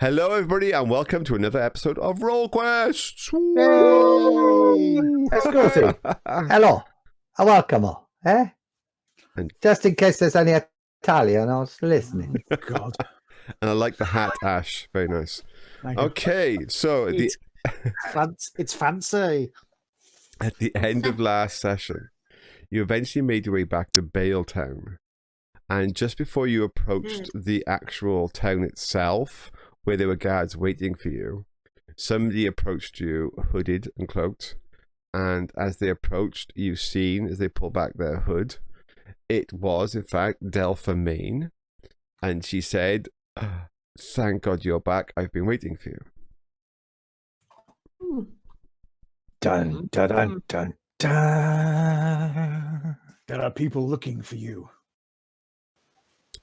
Hello, everybody, and welcome to another episode of Rollquests. Let's go see. Hello, welcome, eh? And- Just in case there's any Italian, I was listening. God. And I like the hat, Ash. Very nice. Thank you. Okay, so It's fancy. at the end of last session, you eventually made your way back to Bale Town. And just before you approached the actual town itself, where there were guards waiting for you, somebody approached you hooded and cloaked. And as they approached, you seen, as they pulled back their hood, it was, in fact, Delpha Main. And she said, "Thank God you're back. I've been waiting for you." Dun, dun, dun, dun, dun. There are people looking for you.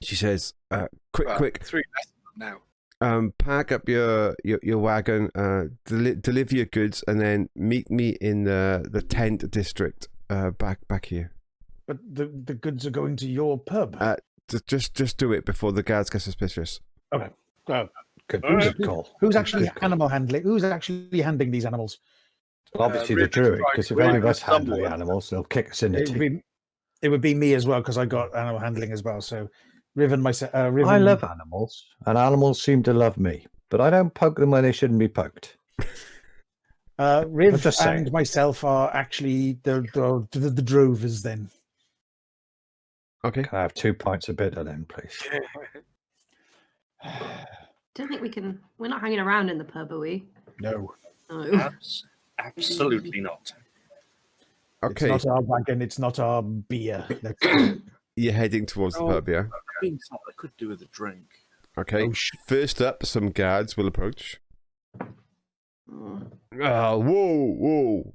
She says, quick, 3 less now. pack up your wagon, deliver your goods, and then meet me in the tent district back here. But the goods are going to your pub. Just do it before the guards get suspicious. Okay. Good call. Who's actually Good call. animal handling? Who's actually handling these animals? Well, obviously the Rhiv Druid, tried- because if Rhiv any of us handle stumbled. the animals, they'll kick us in the teeth. It would be me as well because I got animal handling as well. So, Rhiv and myself. Rhiv I and- love animals, and animals seem to love me, but I don't poke them when they shouldn't be poked. I'm Rhiv just saying. and myself are actually the drovers. Then Okay. Can I have 2 pints of bitter then, please? Don't think we can. We're not hanging around in the pub, are we? no, No. Absolutely not. Okay. it's not our wagon. It's not our beer. That's- You're heading towards the Oh. pub, yeah? I could do with a drink. Okay. Oh, First up, some guards will approach. Oh. Whoa.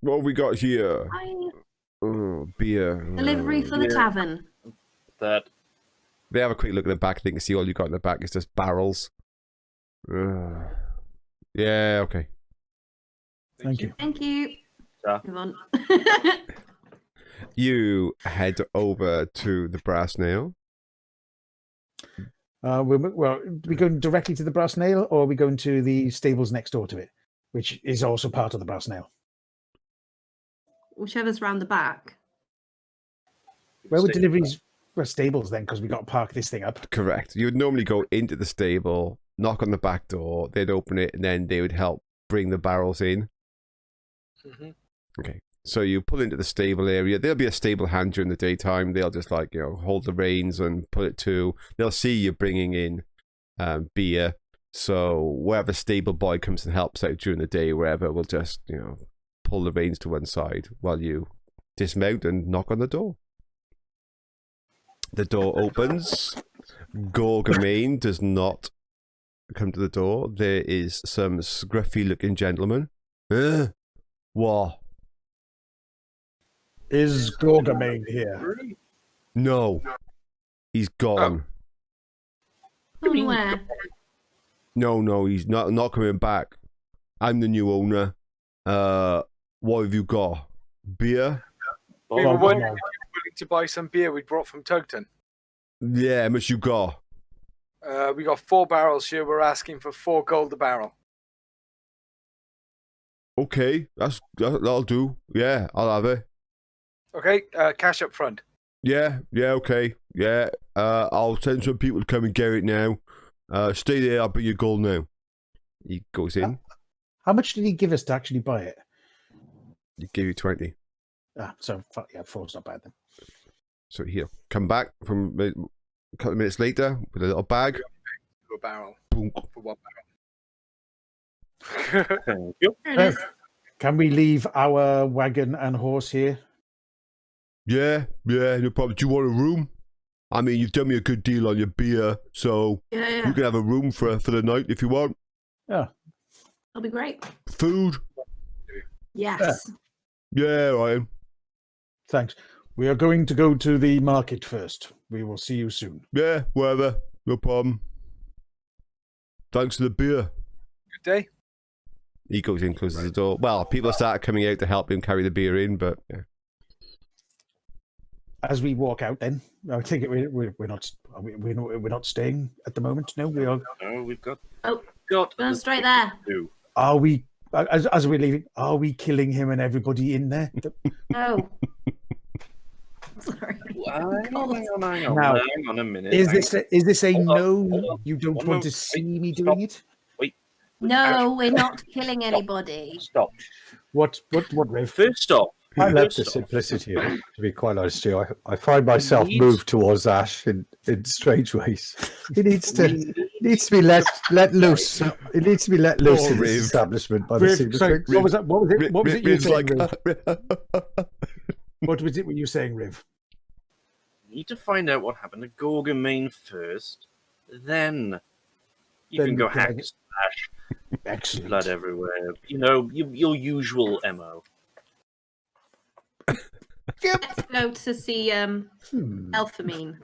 What have we got here? Hi. Oh, beer. Delivery for the Yeah. tavern. That They have a quick look at the back. They can see all you got in the back is just barrels. Yeah, okay. Thank you. Thank you. Yeah. Move on. You head over to the Brass Nail. We going directly to the Brass Nail, or are we going to the stables next door to it, which is also part of the Brass Nail? Whichever's round the back. Where would deliveries? Well, stables then, because we got to park this thing up. Correct. You would normally go into the stable, knock on the back door, they'd open it, and then they would help bring the barrels in. Mhm. Okay. So you pull into the stable area. There'll be a stable hand during the daytime. They'll just hold the reins and put it to. They'll see you bringing in beer. So wherever stable boy comes and helps out during the day, wherever, will just pull the reins to one side while you dismount and knock on the door. The door opens. Gorgamane does not come to the door. There is some scruffy-looking gentleman. What? Is Gorgamane here? Really? No. He's gone. From where? No, he's not coming back. I'm the new owner. What have you got? Beer? We Oh, were wondering no. if you were willing to buy some beer we brought from Togton. Yeah, how much you got? We got 4 barrels here. We're asking for 4 gold a barrel. Okay, that'll do. Yeah, I'll have it. Okay, cash up front. Yeah, okay. Yeah, I'll send some people to come and get it now. Stay there, I'll bring you gold now. He goes in. How much did he give us to actually buy it? He give you 20. So yeah, 4's not bad then. So he'll come back from a couple of minutes later with a little bag. To a barrel. Boom. For 1 Thank you. There it is. Can we leave our wagon and horse here? Yeah, no problem. Do you want a room? I mean, you've done me a good deal on your beer, so Yeah. you can have a room for the night if you want. Yeah. That'll be great. Food? Yes. Yeah, Ryan. Thanks. We are going to go to the market first. We will see you soon. Yeah, whatever. No problem. Thanks for the beer. Good day. He goes in, closes the door. Well, people start coming out to help him carry the beer in, but yeah. as we walk out, then I take it we're not staying at the moment. No, we are. No, we've got. Oh, got going the straight thing there. to do. Are we? As we're leaving, are we killing him and everybody in there? Oh. Sorry. Hang on, Now, hang on a minute. Is this a Hold on, no? hold on. You don't One want to moment. see me Stop. doing it? No, we're not killing anybody. Stop. What, Rhiv? First off, I love the first off, simplicity of it, to be quite honest with you. I find myself Needs- moved towards Ash in strange ways. He needs to be let loose. He needs to be let loose in Riv. this establishment by the Rhiv, seam of sorry, things. what was that? What was it? What was it you were Riv's saying, like, Rhiv? What was it you were saying, Rhiv? need to find out what happened to Gorgamane first, then you Then can go we can hack make it- slash, Excellent. blood everywhere. You know, your usual MO. Let's go to see Elphamine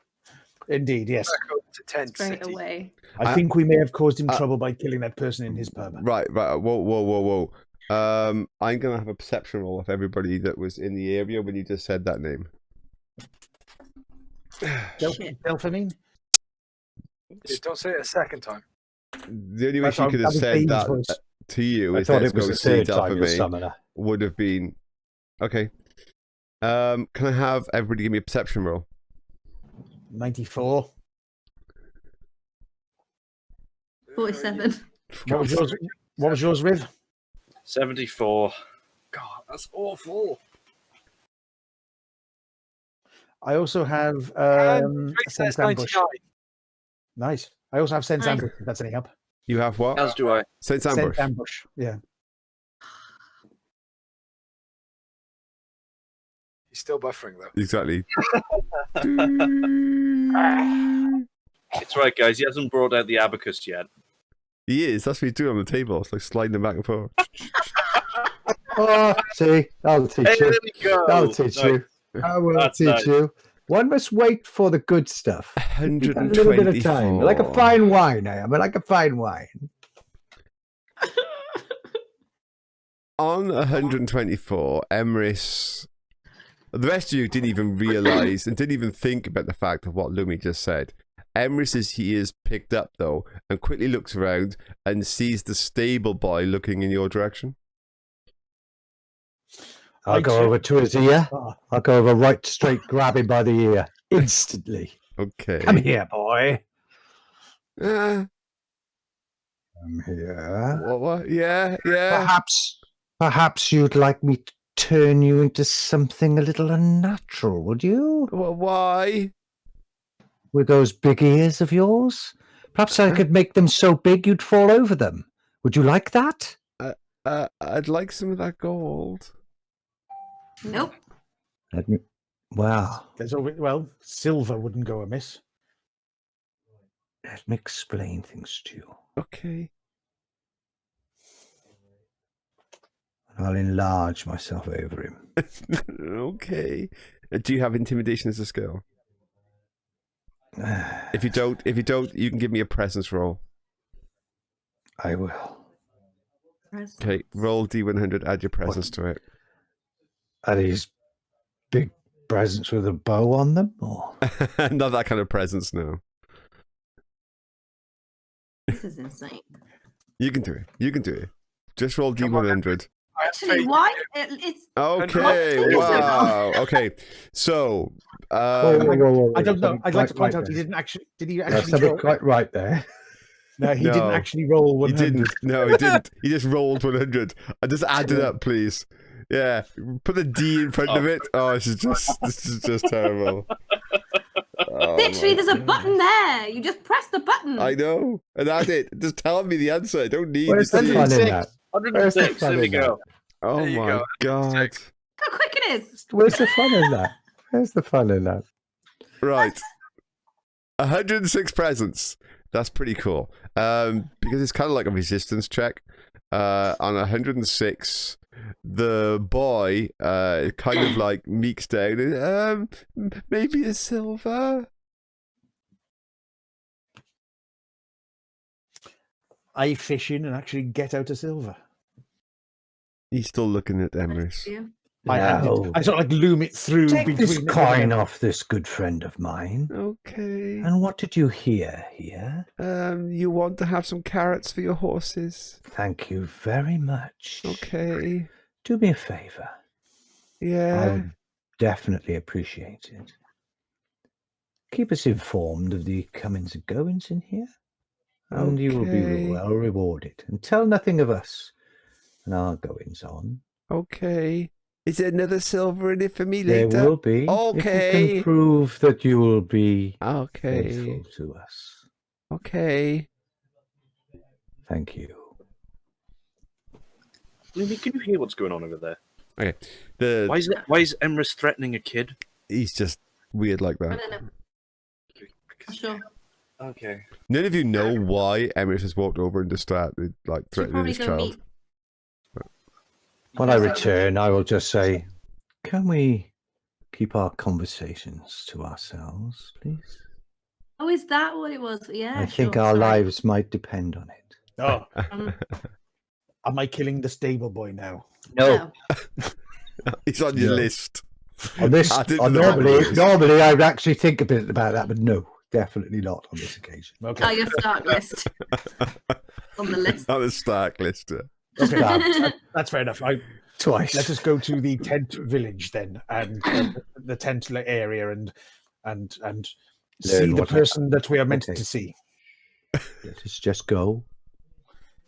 Indeed, yes. Back up to tent straight city. away. I think we may have caused him trouble by killing that person in his pub. right. Whoa. I'm gonna have a perception roll of everybody that was in the area when you just said that name. Elphamine? Just don't say it a second time. The only way she could have said that to you I is thought let's it was go the see third time Delphi you me summoner. would have been okay. Can I have everybody give me a perception roll? 94. 47. What was yours, Rhiv? 74. God, that's awful. I also have Traeth says Sense Ambush. 99. Nice. I also have Sense Nice. Ambush, if that's any help. You have what? As do I. Sense ambush. Sense Ambush, yeah. He's still buffering though. Exactly. It's right, guys. He hasn't brought out the abacus yet. He is. That's what he's doing on the table. It's like sliding them back and forth. Oh, see, that'll teach Hey, you. there we go. That'll teach Nice. you. I will That's teach nice. you. One must wait for the good stuff. Give that a 124. little bit of time. Like a fine wine, I am. Like a fine wine. On 124, Emrys. The rest of you didn't even realize and didn't even think about the fact of what Lumi just said. Emrys' ears picked up though and quickly looks around and sees the stable boy looking in your direction. I'll go over to his ear. Ah, I'll go over right straight, grab him by the ear instantly. Okay. Come here, boy. Uh, Come here. what? Yeah. Perhaps you'd like me to turn you into something a little unnatural, would you? Why? With those big ears of yours? Perhaps I could make them so big you'd fall over them. Would you like that? I'd like some of that gold. Nope. Well, there's always, well, silver wouldn't go amiss. let me explain things to you. Okay. I'll enlarge myself over him. Okay. Do you have intimidation as a skill? If you don't, you can give me a presence roll. I will. Okay, roll D100, add your presence to it. Are these big presents with a bow on them? Or? Not that kind of presence, no. This is insane. You can do it. Just roll Come on, D100. I have Actually, faith why? in you. It's Okay, What? wow. Okay, so Whoa. I don't know. Something I'd like to quite point out right he there. didn't actually. Did he There's actually? something Roll, quite right there. no, he No. didn't actually roll he 100. didn't. No, he didn't. He just rolled 100. I just add it up, please. Yeah, put a D in front of it. Oh, this is just terrible. Oh, literally, my there's a God. button there. You just press the button. I know, and that's it. Just tell me the answer. I don't need Where's to the see fun it. in that? Where's the 106. fun There we in that? go. Oh There you my go. God! How quick it is. Where's the fun in that? Where's the fun in that? Right, 106 presents. That's pretty cool. Because it's kind of like a resistance check. On 106, the boy kind of like meeks down and maybe a silver. I fish in and actually get out a silver. He's still looking at Emrys. Yeah. I sort of like loom it through Take between this coin off this good friend of mine. Okay. And what did you hear here? You want to have some carrots for your horses? Thank you very much. Okay. Do me a favor. I Yeah. would definitely appreciate it. Keep us informed of the comings and goings in here, and you will be Okay. well rewarded. And tell nothing of us and our goings on. Okay. Is there another silver in it for me There later? will be, if you Okay. can prove that you will be Okay. faithful to us. Okay. Thank you. Lumi, can you hear what's going on over there? Okay. Why is Emrys threatening a kid? He's just weird like I that. don't know. Sure. Okay. None of you know why Emrys has walked over and just started like Should threatening probably his go child. meet. When I return, I will just say, can we keep our conversations to ourselves, please? Oh, is that what it was? Yeah, I think sure, our sorry. lives might depend on it. Oh, Um, am I killing the stable boy now? no. He's on your No. list. On this, Add it to the normally, list. normally I would actually think a bit about that, but no, definitely not on this occasion. Okay. Oh, your start list on the list. On the Stark list. Okay, Stabbed that's fair enough. twice. Let us go to the tent village then, and the tent area, and see Learn the what person that we are meant Okay. to see. Let us just go.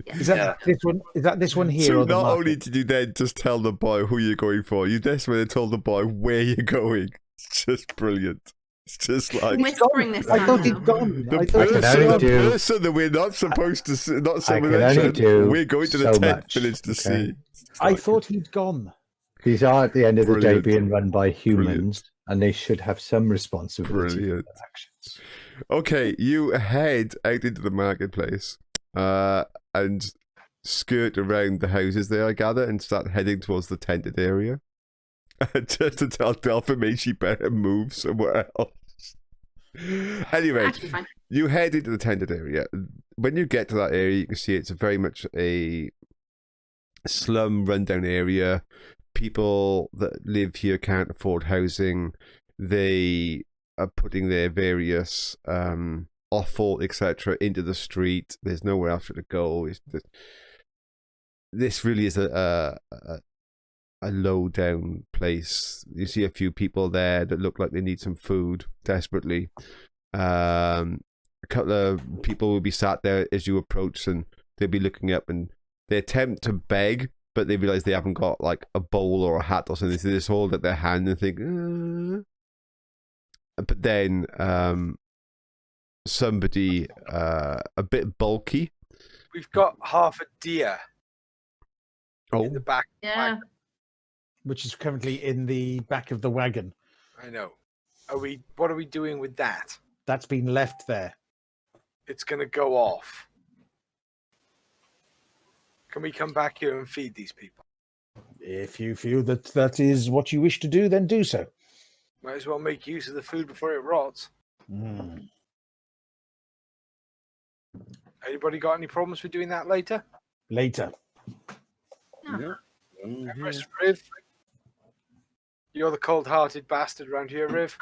Is that this one? Is that this one here? So or the not market? only did you then just tell the boy who you're going for, you just went and told the boy where you're going. It's just brilliant. It's just like Whispering this I time thought he'd now. gone. the I thought can person, only the do- person that we're not supposed to see, not I someone can only mentioned. do We're going to the so tent much, village to okay? see. I thought he'd gone. These are at the end of the Brilliant. day being run by humans, Brilliant. and they should have some responsibility Brilliant. for their actions. Okay, you head out into the marketplace and skirt around the houses there, I gather, and start heading towards the tented area. Just to tell Delphine she better move somewhere else. Anyway, Actually, fine. you head into the tented area. When you get to that area, you can see it's very much a slum, rundown area. People that live here can't afford housing. They are putting their various offal, etc., into the street. There's nowhere else for it to go. This really is a low down place. You see a few people there that look like they need some food desperately. A couple of people will be sat there as you approach, and they'll be looking up, and they attempt to beg, but they realize they haven't got like a bowl or a hat or something, so they just hold up their hand and think, But then somebody a bit bulky. We've got half a deer in the back. Yeah. Which is currently in the back of the wagon. I know. What are we doing with that? That's been left there. It's going to go off. Can we come back here and feed these people? If you feel that that is what you wish to do, then do so. Might as well make use of the food before it rots. Anybody got any problems with doing that later? Later. Yeah. Emrys, Rhiv? You're the cold-hearted bastard around here, Rhiv.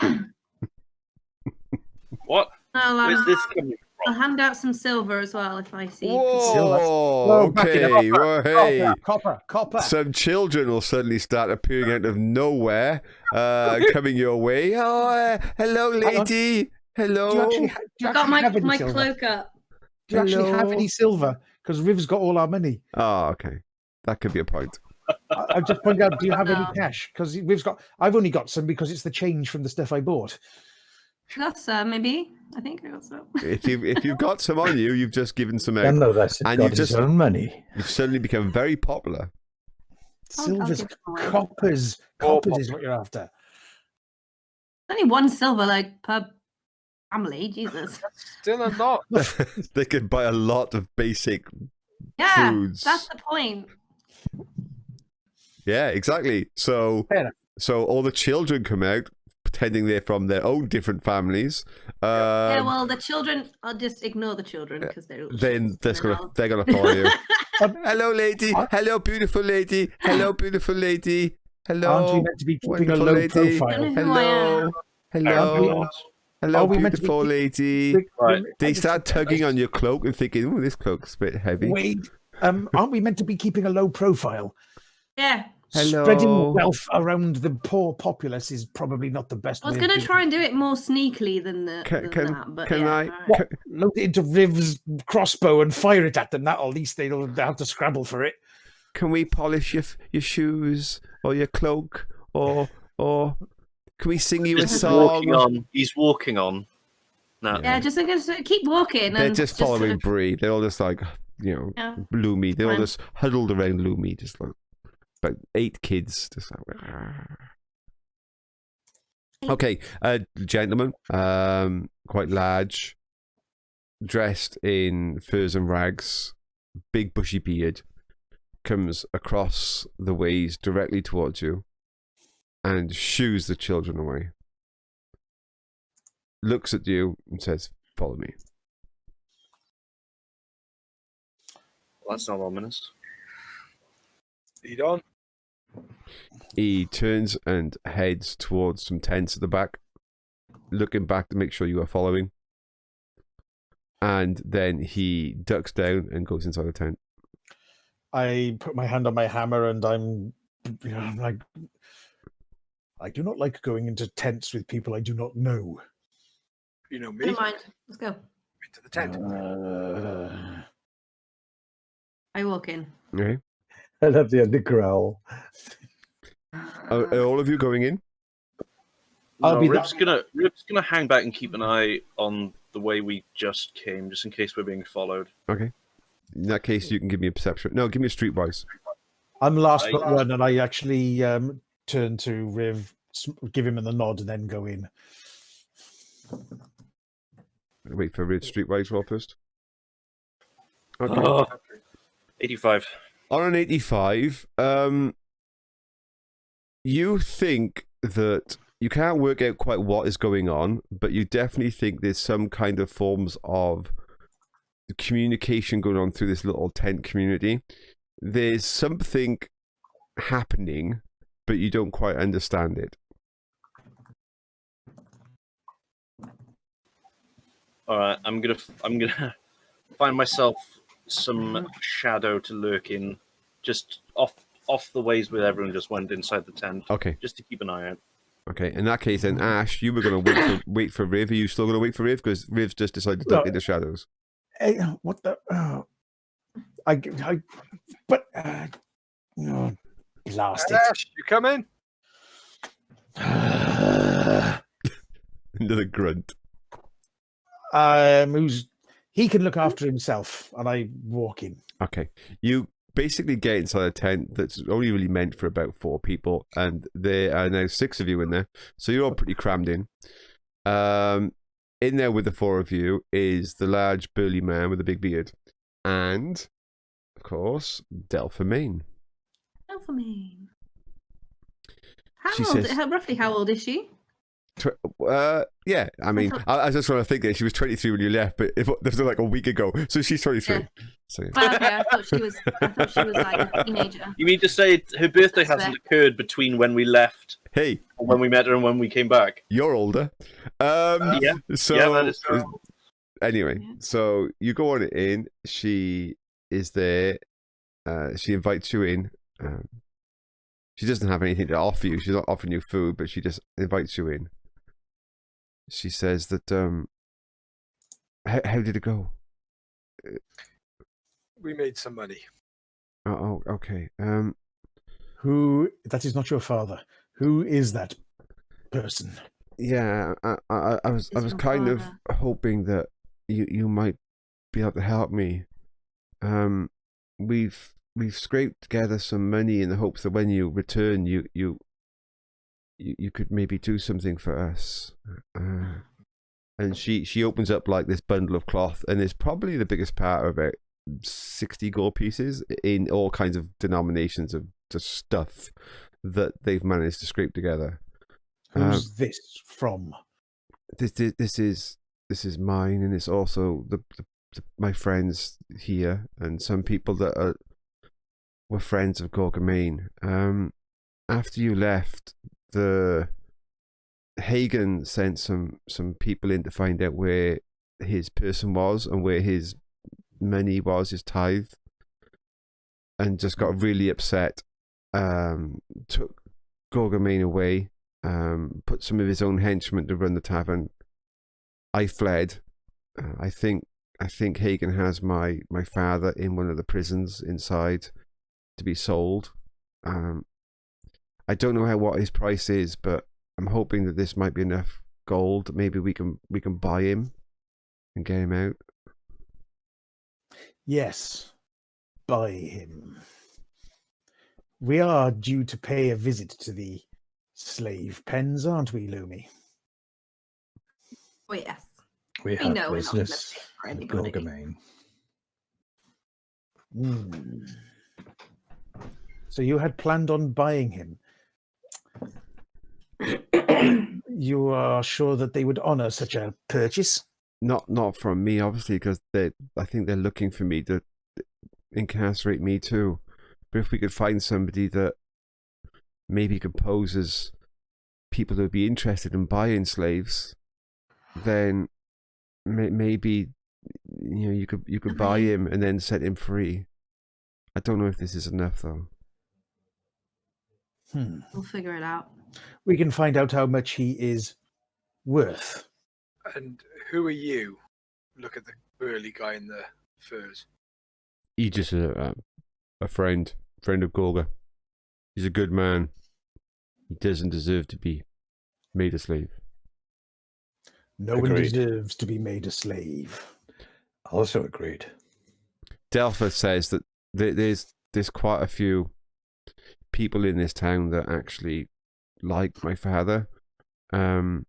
What? I'll, Where's this coming I'll from? hand out some silver as well if I see. Whoa! back it up. Okay, well, hey. Copper. Some children will suddenly start appearing out of nowhere, coming your way. Oh, hello, lady. Hello. Do you actually, I got my have any silver? cloak up. Do you actually have Hello? any silver? Because Riv's got all our money. Oh, okay. That could be a point. I'll just point out, do you have any No. cash? Because Riv's got. I've only got some because it's the change from the stuff I bought. That's maybe. I think I got some. If you've got some on you, you've just given some None out. of us have And got you his just- own money. You've suddenly become very popular. I'll Silver's give them away. coppers. All Coppers is what you're after. Only one silver like per family. Jesus. Still a lot. They could buy a lot of basic. Yeah, Foods. that's the point. Yeah, exactly. So Fair enough. all the children come out, pretending they're from their own different families. Yeah, well, the children. I'll just ignore the children because they're. Then shits, they're gonna follow you. Um, Hello, lady. Hello, beautiful lady. Hello, beautiful lady. Hello. Aren't we meant to be keeping a wonderful low lady. profile? I don't know who I am. Hello. Hello, Are we meant to be beautiful lady. Right. They start tugging on your cloak and thinking, "Oh, this cloak's a bit heavy." Wait, aren't we meant to be keeping a low profile? Yeah. Hello. Spreading wealth around the poor populace is probably not the best I was way going of to doing try and do it more sneakily than that. But can yeah, I- all right. What? Load it into Riv's crossbow and fire it at them. That at least they'll have to scrabble for it. Can we polish your shoes or your cloak or can we sing you a He's song? walking on. He's walking on. No. Yeah, just keep walking. They're and just sort following of- Bree. They're all just like, Yeah. Lumi. They're all Fine. just huddled around Lumi, just like about 8 kids. Just like, okay, gentleman, quite large, dressed in furs and rags, big bushy beard, comes across the ways directly towards you and shoos the children away. Looks at you and says, "Follow me." Well, that's not ominous. Lead on. He turns and heads towards some tents at the back, looking back to make sure you are following. And then he ducks down and goes inside the tent. I put my hand on my hammer and I'm like, I do not like going into tents with people I do not know. You know me. Never mind. Let's go. Into the tent. I walk in. Okay. I love the growl. Are all of you going in? I'll No, be Riv's gonna hang back and keep an eye on the way we just came, just in case we're being followed. Okay. In that case, you can give me a perception. No, give me a streetwise. I'm last but one, and I actually turn to Riv, give him the nod, and then go in. Wait for Rid streetwise roll first. Okay. Oh, 85. On an 85, you think that you can't work out quite what is going on, but you definitely think there's some kind of forms of communication going on through this little tent community. There's something happening, but you don't quite understand it. All right, I'm gonna find myself some shadow to lurk in, just off the ways where everyone just went inside the tent, Okay. just to keep an eye out. Okay. In that case, then Ash, you were going to wait for Rhiv. Are you still going to wait for Rhiv? Because Riv's just decided to duck No. into shadows. Hey, what the? Oh, blast it. Ash, you come in. Another grunt. He can look after himself, and I walk in. Okay. You basically get inside a tent that's only really meant for about 4 people, and there are now 6 of you in there, so you're all pretty crammed in. In there with the 4 of you is the large burly man with the big beard, and, of course, Delphine. Delphine. She says- Roughly how old is she? Yeah, I mean, I was just trying to think that she was 23 when you left, but that was like a week ago, so she's 23. Yeah. So, yeah. Well, okay, I thought she was like a teenager. You mean to say her birthday hasn't occurred between when we left Hey, and when we met her and when we came back? you're older. Yeah. So, Yeah, that is true. Anyway, Yeah. so you go on in. She is there. She invites you in. She doesn't have anything to offer you. She's not offering you food, but she just invites you in. She says that, how did it go? We made some money. Oh, okay. Who? That is not your father. Who is that person? Yeah, I was It's your kind of father. hoping that you might be able to help me. We've scraped together some money in the hopes that when you return, you could maybe do something for us. And she opens up like this bundle of cloth, and there's probably the biggest part of about 60 gold pieces in all kinds of denominations of just stuff that they've managed to scrape together. Who's this from? This is mine, and it's also my friends here, and some people that were friends of Gorgamain. after you left, the Hagen sent some people in to find out where his person was and where his money was, his tithe, and just got really upset. Took Gorgamain away, put some of his own henchmen to run the tavern. I fled. I think Hagen has my father in one of the prisons inside to be sold. I don't know what his price is, but I'm hoping that this might be enough gold. Maybe we can buy him and get him out. Yes, buy him. We are due to pay a visit to the slave pens, aren't we, Lumi? Oh, yes. We We have know we're not gonna business pay for with anybody. Gorgamain. So you had planned on buying him. You are sure that they would honor such a purchase? Not from me, obviously, because I think they're looking for me to incarcerate me too. But if we could find somebody that maybe could pose as people who would be interested in buying slaves, then maybe you could buy him and then set him free. I don't know if this is enough though. We'll figure it out. We can find out how much he is worth. And who are you? Look at the burly guy in the furs. He's just a friend of Gorga. He's a good man. He doesn't deserve to be made a slave. No one Agreed. deserves to be made a slave. Also agreed. Delpha says that there's quite a few people in this town that actually like my father. Yeah,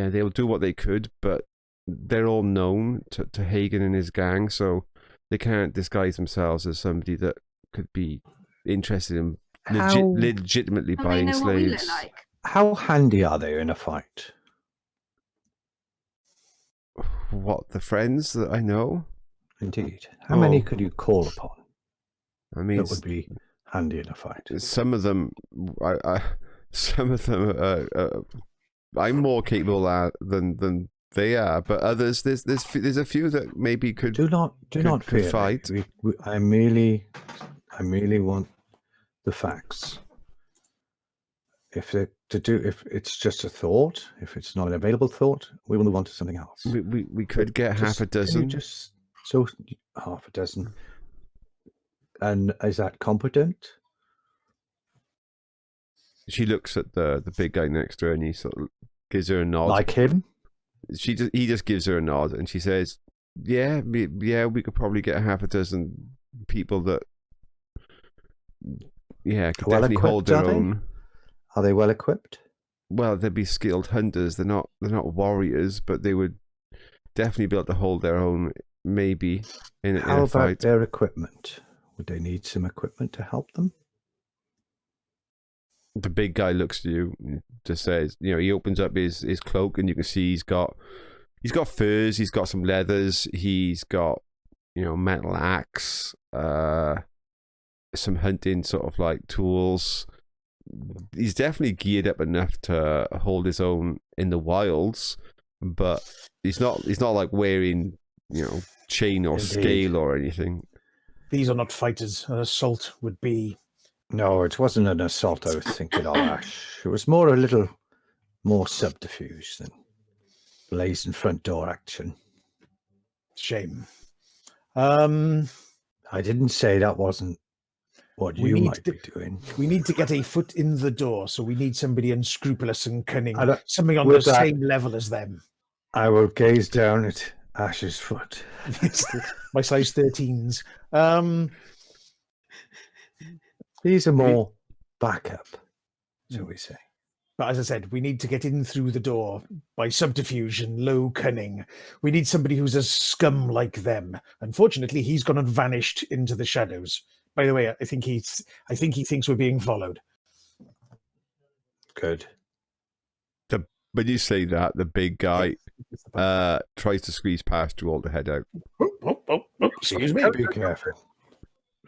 they'll do what they could, but they're all known to Hagen and his gang, so they can't disguise themselves as somebody that could be interested in legitimately And they buying know what we look slaves. like. How handy are they in a fight? What, the friends that I know? Indeed. How many Oh. could you call upon I mean, that would be handy in a fight? some of them, some of them, I'm more capable at than they are, but others, there's a few that maybe could. Do not could fear me. fight. I merely want the facts. If it's just a thought, if it's not an available thought, we will move on to something else. We could get half a Can you dozen. just so half a dozen. And is that competent? She looks at the big guy next to her and he sort of gives her a nod. Like him? He just gives her a nod and she says, "Yeah, we could probably get half a dozen people that, could Well definitely hold equipped, their are they? own." Are they well equipped? Well, they'd be skilled hunters. They're not warriors, but they would definitely be able to hold their own. Maybe in How a about fight. their equipment? Would they need some equipment to help them? The big guy looks at you and just says, he opens up his cloak and you can see he's got furs, he's got some leathers, he's got, metal axe, some hunting sort of like tools. He's definitely geared up enough to hold his own in the wilds, but he's not like wearing, chain or Indeed. scale or anything. These are not fighters. An assault would be. No, it wasn't an assault I was thinking of, Ash. It was a little more subterfuge than blazing front door action. Shame. I didn't say that wasn't what We you need might to- be doing. We need to get a foot in the door, so we need somebody unscrupulous and cunning, I don't- something on the with that- same level as them. I will gaze down at Ash's foot. My size 13s. These are more backup, shall we say. But as I said, we need to get in through the door by subterfuge and low cunning. We need somebody who's a scum like them. Unfortunately, he's gone and vanished into the shadows. By the way, I think he thinks we're being followed. Good. When you say that, the big guy tries to squeeze past you all to head out. Excuse me. Be careful.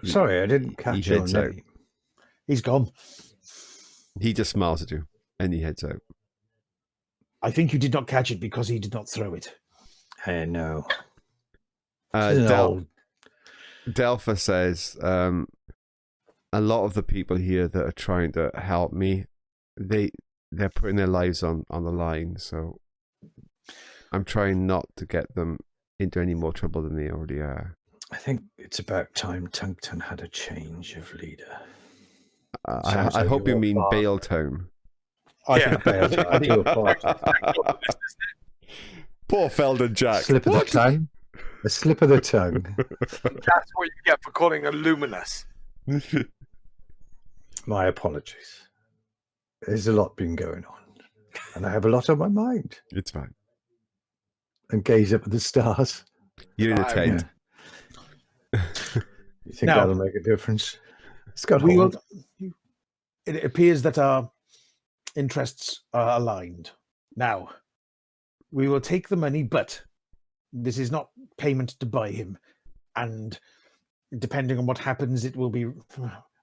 Sorry, I didn't catch your heads out. name. He's gone. He just smiles at you and he heads out. I think you did not catch it because he did not throw it. Hey, no. This is an old. Delpha says, a lot of the people here that are trying to help me, they're putting their lives on the line, so I'm trying not to get them into any more trouble than they already are. I think it's about time Tunkton had a change of leader. I hope you mean Baletown. I Yeah. think I do apologize. Poor Felden Jack. Slip of the tongue. A slip of the tongue. That's what you get for calling her luminous. My apologies. There's a lot been going on, and I have a lot on my mind. It's fine. And gaze up at the stars. You're in a tent. You think Now- that'll make a difference? It's got we will, hold. it appears that our interests are aligned. Now, we will take the money, but this is not payment to buy him. And depending on what happens, it will be...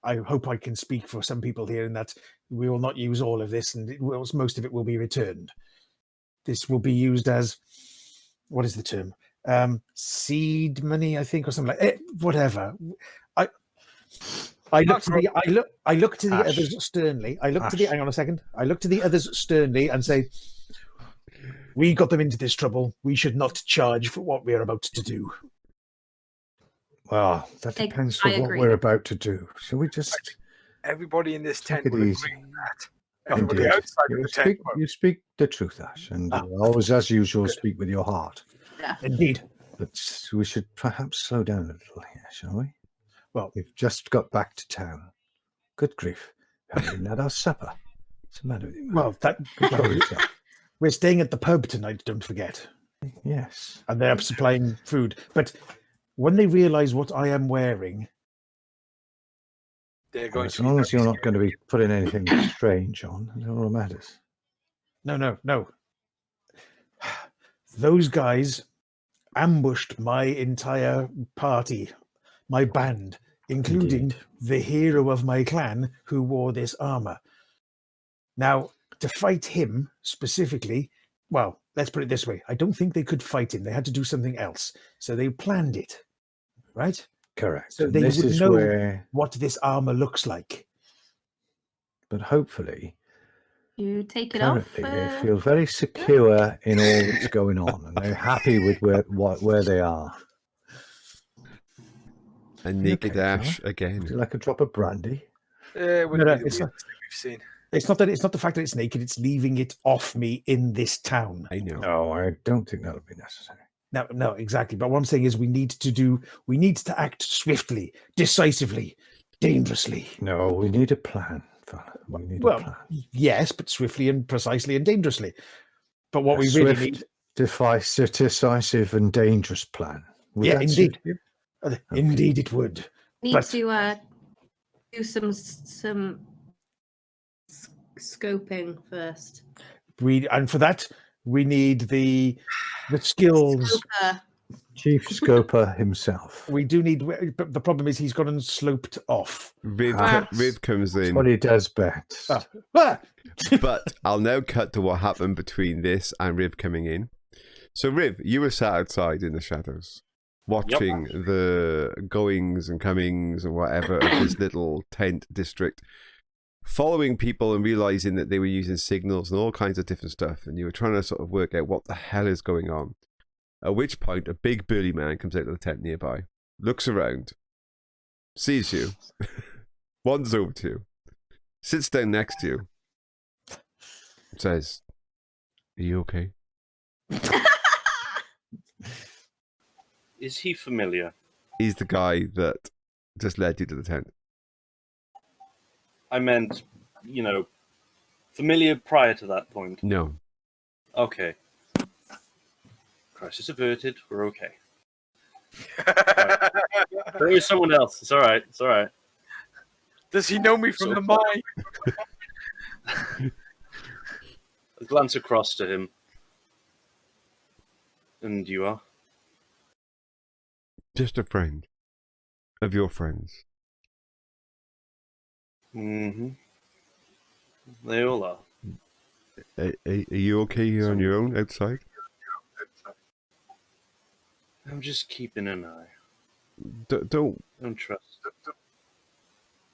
I hope I can speak for some people here in that we will not use all of this, and most of it will be returned. This will be used as... What is the term? Seed money, I think, or something like whatever. I look to the Ash. others sternly. Ash. Hang on a second. I look to the others sternly and say, we got them into this trouble. We should not charge for what we are about to do. Well, that I- depends I on what agree. we're about to do. Shall we just Everybody in this take tent it will agree easy? with that. Everybody Indeed. outside of You the tent. you speak the truth, Ash, and always, as usual, speak with your heart. Indeed. But we should perhaps slow down a little here, shall we? Well, We've just got back to town. Good grief. We haven't even had our supper. What's the matter with you, man? well, Control yourself. we're staying at the pub tonight, don't forget. Yes. And they're supplying food. But when they realise what I am wearing, They're going As to long as you're not going to be putting anything strange on, that's all that matters. no. Those guys ambushed my entire party, my band, including Indeed. the hero of my clan who wore this armor. Now, to fight him specifically, well, let's put it this way. I don't think they could fight him. They had to do something else. So they planned it, right? Correct. So And they this would is know- where, What this armor looks like. but hopefully, You take it currently off. they feel very secure in all that's going on, and they're happy with where they are. And naked Okay, Ash fella. again. Would you like a drop of brandy? it would No, be the it's weirdest not- thing we've seen. It's not the fact that it's naked, it's leaving it off me in this town. I know. No, I don't think that'll be necessary. No, exactly. But what I'm saying is we need to act swiftly, decisively, dangerously. No, we need a plan, fella. We need a Well, plan. yes, but swiftly and precisely and dangerously. But what A we really swift, need, decisive, and dangerous plan. Would Yeah, that suit indeed. you? indeed it would. Need but- to do some scoping first. And for that, we need the skills. Scoper. Chief Scoper himself. We do need, but the problem is he's gotten sloped off. Riv comes That's in. what he does best. Ah! But I'll now cut to what happened between this and Riv coming in. So, Riv, you were sat outside in the shadows, watching the goings and comings and whatever of this little tent district, following people and realizing that they were using signals and all kinds of different stuff, and you were trying to sort of work out what the hell is going on. At which point, a big burly man comes out of the tent nearby, looks around, sees you, wanders over to you, sits down next to you, says, "Are you okay?" Is he familiar? He's the guy that just led you to the tent. I meant, familiar prior to that point. No. Okay. Crisis averted. We're okay. There is someone else. It's all right. It's all right. Does he know me from So the far. mine? I glance across to him. And you are? Just a friend of your friends. Mm-hmm. They all are. Are you okay here on your own outside? I'm just keeping an eye. Don't Don't trust.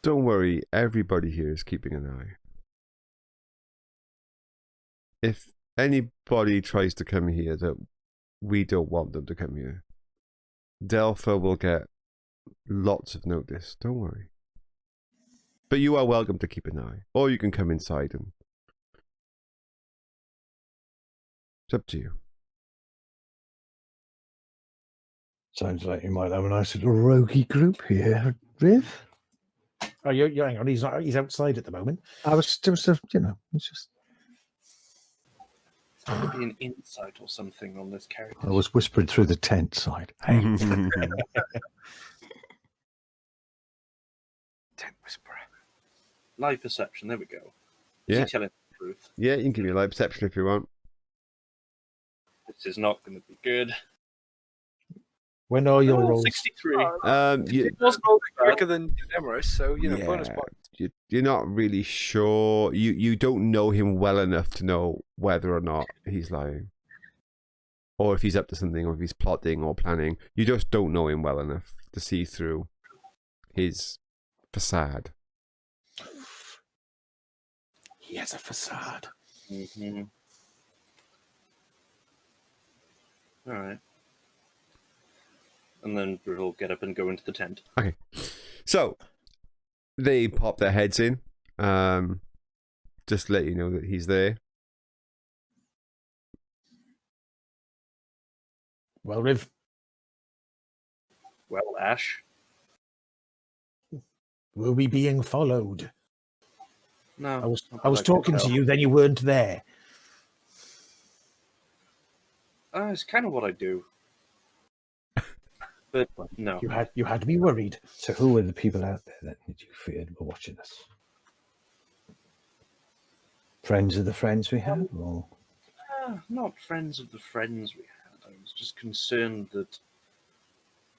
Don't worry, everybody here is keeping an eye. If anybody tries to come here that we don't want them to come here, Delpha will get lots of notice. Don't worry. But you are welcome to keep an eye. Or you can come inside and... It's up to you. Sounds like you might have a nice little roguey group here, Rhiv. Oh, you're hang on. He's not. He's outside at the moment. I was just, it's just. There's got to be an insight or something on this character. I was whispered through the tent side. Hey, Tent whisperer. Live perception. There we go. Yeah. Is he telling the truth? Yeah, you can give me a live perception if you want. This is not going to be good. When are your Oh, rolls? 63. It was quicker than Emrys, so bonus Yeah, point. you're not really sure. You don't know him well enough to know whether or not he's lying, or if he's up to something, or if he's plotting or planning. You just don't know him well enough to see through his facade. He has a facade. Mm-hmm. All right. And then we'll get up and go into the tent. Okay, so they pop their heads in, just to let you know that he's there. Well, Rhiv, Well, Ash. were we being followed? No. I was talking to you, then you weren't there. It's kind of what I do. But no. You had me worried. so who were the people out there that you feared were watching us? Friends of the friends we have, or Not friends of the friends we had. I was just concerned that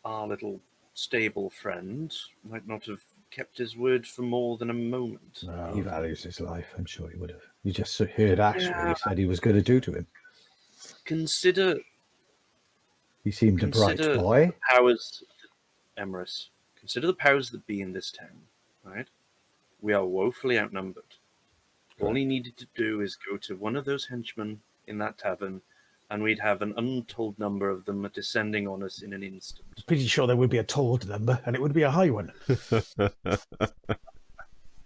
our little stable friend might not have kept his word for more than a moment. he values his life? I'm sure he would have. You just heard Ash what he said he was going to do to him. Consider He seemed a bright boy. the powers, Emrys. Consider the powers that be in this town, right? We are woefully outnumbered. All he needed to do is go to one of those henchmen in that tavern, and we'd have an untold number of them descending on us in an instant. Pretty sure there would be a told number, and it would be a high one.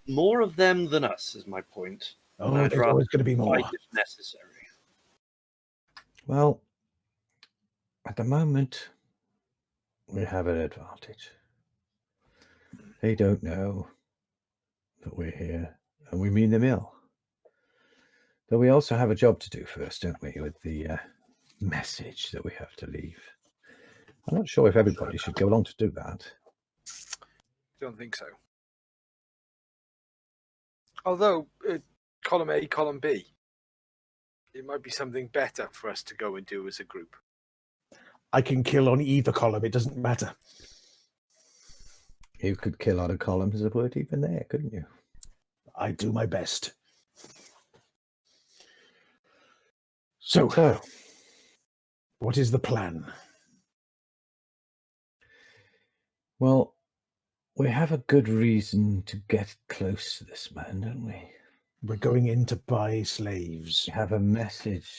More of them than us, is my point. Oh, And I'd there's rather always going to be more. fight if necessary. Well, at the moment, we have an advantage. They don't know that we're here, and we mean them ill. Though we also have a job to do first, don't we, with the message that we have to leave. I'm not sure if everybody should go along to do that. Don't think so. Although, column A, column B, it might be something better for us to go and do as a group. I can kill on either column. It doesn't matter. You could kill on a column as a word even there, couldn't you? I do my best. So, what is the plan? Well, we have a good reason to get close to this man, don't we? We're going in to buy slaves. We have a message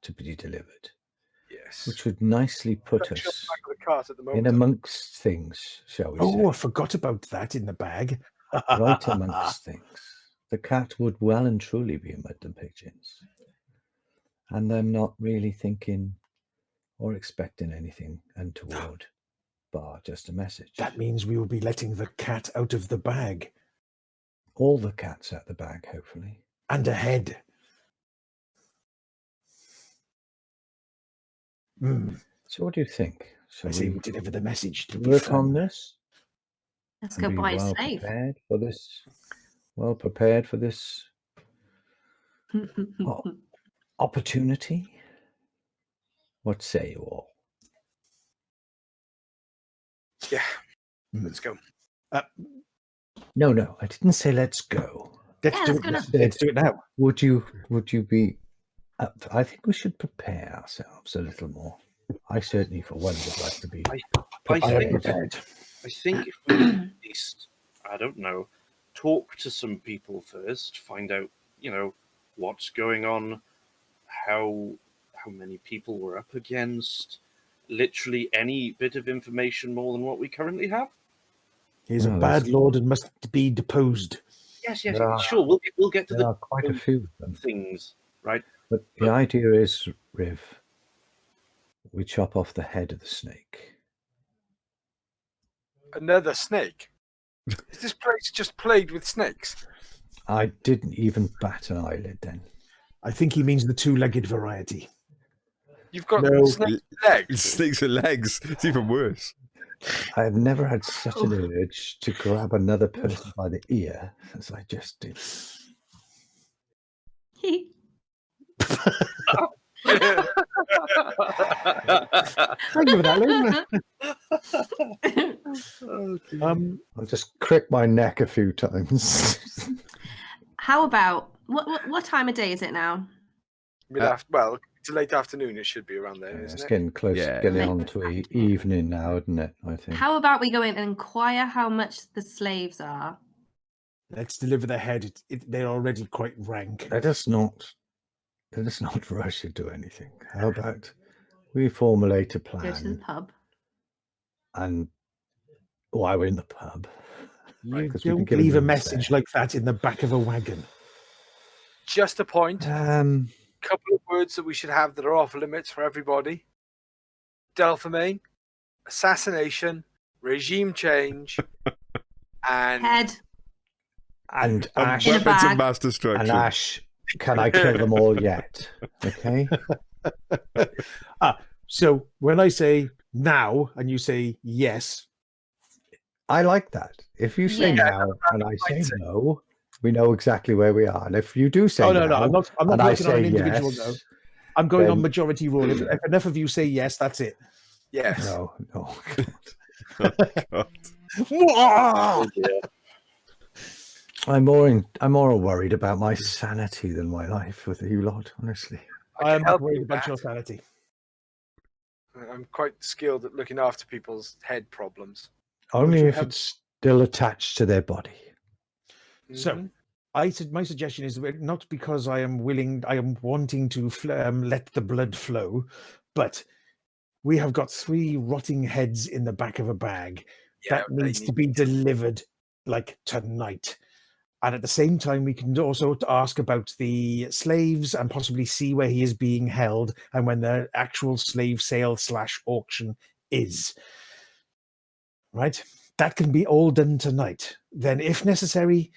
to be delivered, Yes. which would nicely put Touch us up back of the cart at the moment. in amongst things, shall we Oh, I say? forgot about that in the bag. Right amongst things. The cat would well and truly be among the pigeons. And them not really thinking or expecting anything untoward, bar just a message. That means we will be letting the cat out of the bag. All the cats out the bag, hopefully. And ahead. So what do you think? I Shall say we we deliver the message. It'll be work fun. on this? Let's And go be buy a well slave. prepared for this? Well prepared for this opportunity? What say you all? Yeah, let's go. No, I didn't say let's go. Let's Yeah, do let's it. go now. Let's do it now. Would you be up? I think we should prepare ourselves a little more. I certainly, for one, would like to be I prepared. think if we at least, I don't know, talk to some people first, find out, what's going on, how many people we're up against, literally any bit of information more than what we currently have. He's a No, bad there's- lord and must be deposed. Yes, There are- sure. We'll get to There the are quite a few of them. things, right? But the idea is, Rhiv, we chop off the head of the snake. Another snake. Is this place just plagued with snakes? I didn't even bat an eyelid then. I think he means the two-legged variety. You've got No. snake legs. Snakes with legs. It's even worse. I have never had such an urge to grab another person by the ear as I just did. Thank you for that, Lou. I'll just crick my neck a few times. How about what time of day is it now? Well, it's late afternoon. It should be around there, It's isn't it? getting close, Yeah. getting on to evening now, isn't it? I think. How about we go in and inquire how much the slaves are? Let's deliver the head. They're already quite rank. Let us not rush into anything. How about we formulate a Go to the plan, pub. and while we're in the pub, You because we can don't get leave a rooms message there. like that in the back of a wagon. Just a point. Couple of words that we should have that are off limits for everybody. Delphimane, assassination, regime change, and Head. and And Ash In a weapons bag. of mass destruction. and Ash. Can I kill them all yet? Okay. So when I say now and you say yes, I like that. If you say Yeah. now and I say no, we know exactly where we are. And if you do say no, now, I'm not and I working on say an individual yes, no. I'm going on then- majority rule. If enough of you say yes, that's it. yes. no. God. I'm more worried about my sanity than my life with you lot, honestly. I I'm can not help worried you about your with that. sanity. I'm quite skilled at looking after people's head problems. Only you if have- it's still attached to their body. So, Mhm. my suggestion is not because I am wanting to let the blood flow, but we have got 3 rotting heads in the back of a bag Yeah, that they needs to need- be delivered like tonight. And at the same time, we can also ask about the slaves and possibly see where he is being held and when the actual slave sale / auction is. Right? That can be all done tonight. Then, if necessary,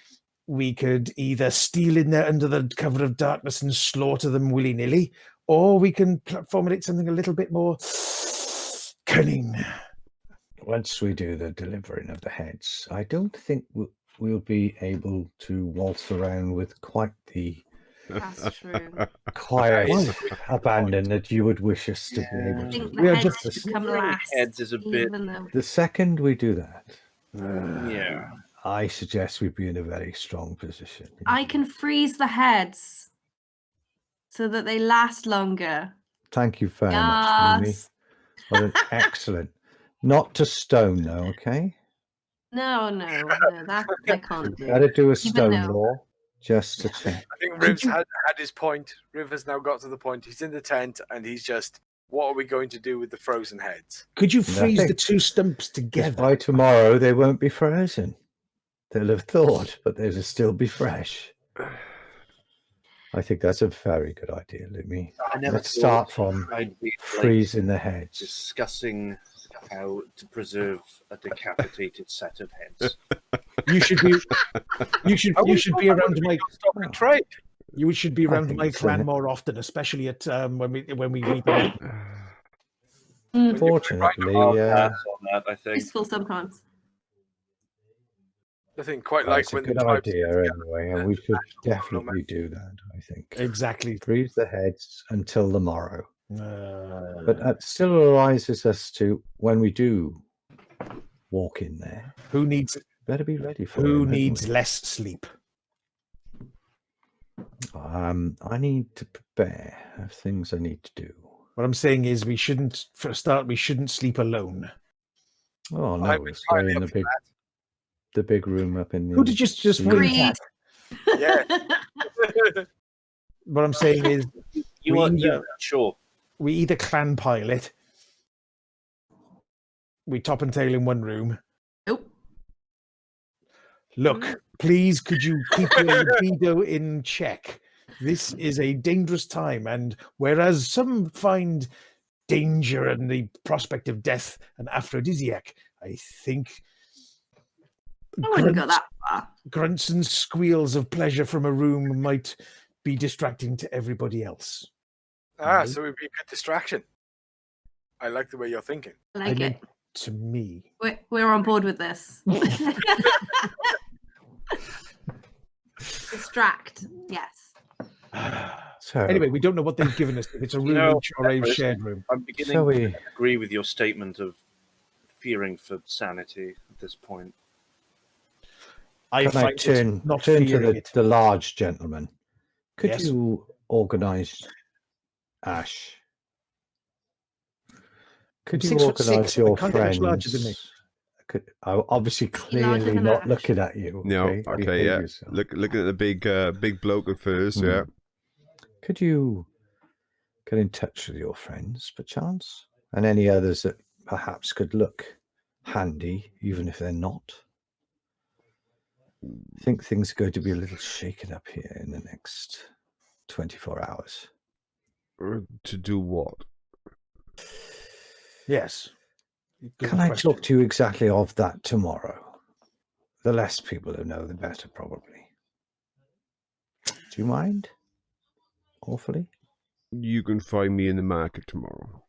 we could either steal in there under the cover of darkness and slaughter them willy-nilly, or we can formulate something a little bit more cunning. Once we do the delivering of the heads, I don't think we'll be able to waltz around with quite the That's true. quiet That is a abandon that you would wish us to be I able think to. the We are heads just- should come last. Heads is a bit. Even though The second we do that, Yeah. I suggest we be in a very strong position. I can freeze the heads so that they last longer. Thank you very much, Lumi. Yes. What an excellent. Not to stone, though, okay? No, that I can't do. Got to do a stone though- law just to check. I think Riv's had his point. Riv has now got to the point. He's in the tent and he's just, what are we going to do with the frozen heads? Could you freeze Nothing. the 2 stumps 'Cause together? by tomorrow, they won't be frozen. They'll have thawed, but they'll still be fresh. I think that's a very good idea, Lumi. I never Let's start from I'd be freezing the heads. discussing how to preserve a decapitated set of heads. You should be. You should be around my. Stop and trade. You should be I around think my it's clan more often, especially at when we meet. Fortunately, I'll pass on that, I think. Useful sometimes. Nothing quite well, like it's a when good the tribes idea get anyway, and we should national definitely do that, I think. Exactly. Freeze the heads until the morrow. Uh, But it still arises as to when we do walk in there. who needs better be ready for Who him, hadn't needs we? less sleep? I need to prepare. I have things I need to do. What I'm saying is we shouldn't, for a start, we shouldn't sleep alone. Oh no, I'm we'll stay entirely in up for the big room up in the. Who did you just the- wink Agreed. at? Yeah. What I'm saying is You We are either- sure. we either clan pilot, we top and tail in one room. Nope. Look, please, could you keep your libido in check? This is a dangerous time, and whereas some find danger and the prospect of death an aphrodisiac, I think I wouldn't go that far. grunts and squeals of pleasure from a room might be distracting to everybody else. So it would be a good distraction. I like the way you're thinking. I like mean, it. to me. We're on board with this. Distract. Yes. So Anyway, we don't know what they've given us. If it's a room know, each or a Emrys, shared room. I'm beginning shall to we? agree with your statement of fearing for sanity at this point. I Can I find it turn not to fearing it. the large gentleman? Could Yes. you organise Ash? Could I'm you 6'6". organise I your can't get much larger than me. friends? I'm obviously larger clearly than not Ash? looking at you. No, Okay, okay, Behave yeah. yourself. Looking at the big bloke at first, Hmm. yeah. Could you get in touch with your friends, perchance, and any others that perhaps could look handy, even if they're not? I think things are going to be a little shaken up here in the next 24 hours. To do what? Yes. Good Can I question. talk to you exactly of that tomorrow? The less people who know, the better, probably. Do you mind? Awfully? You can find me in the market tomorrow.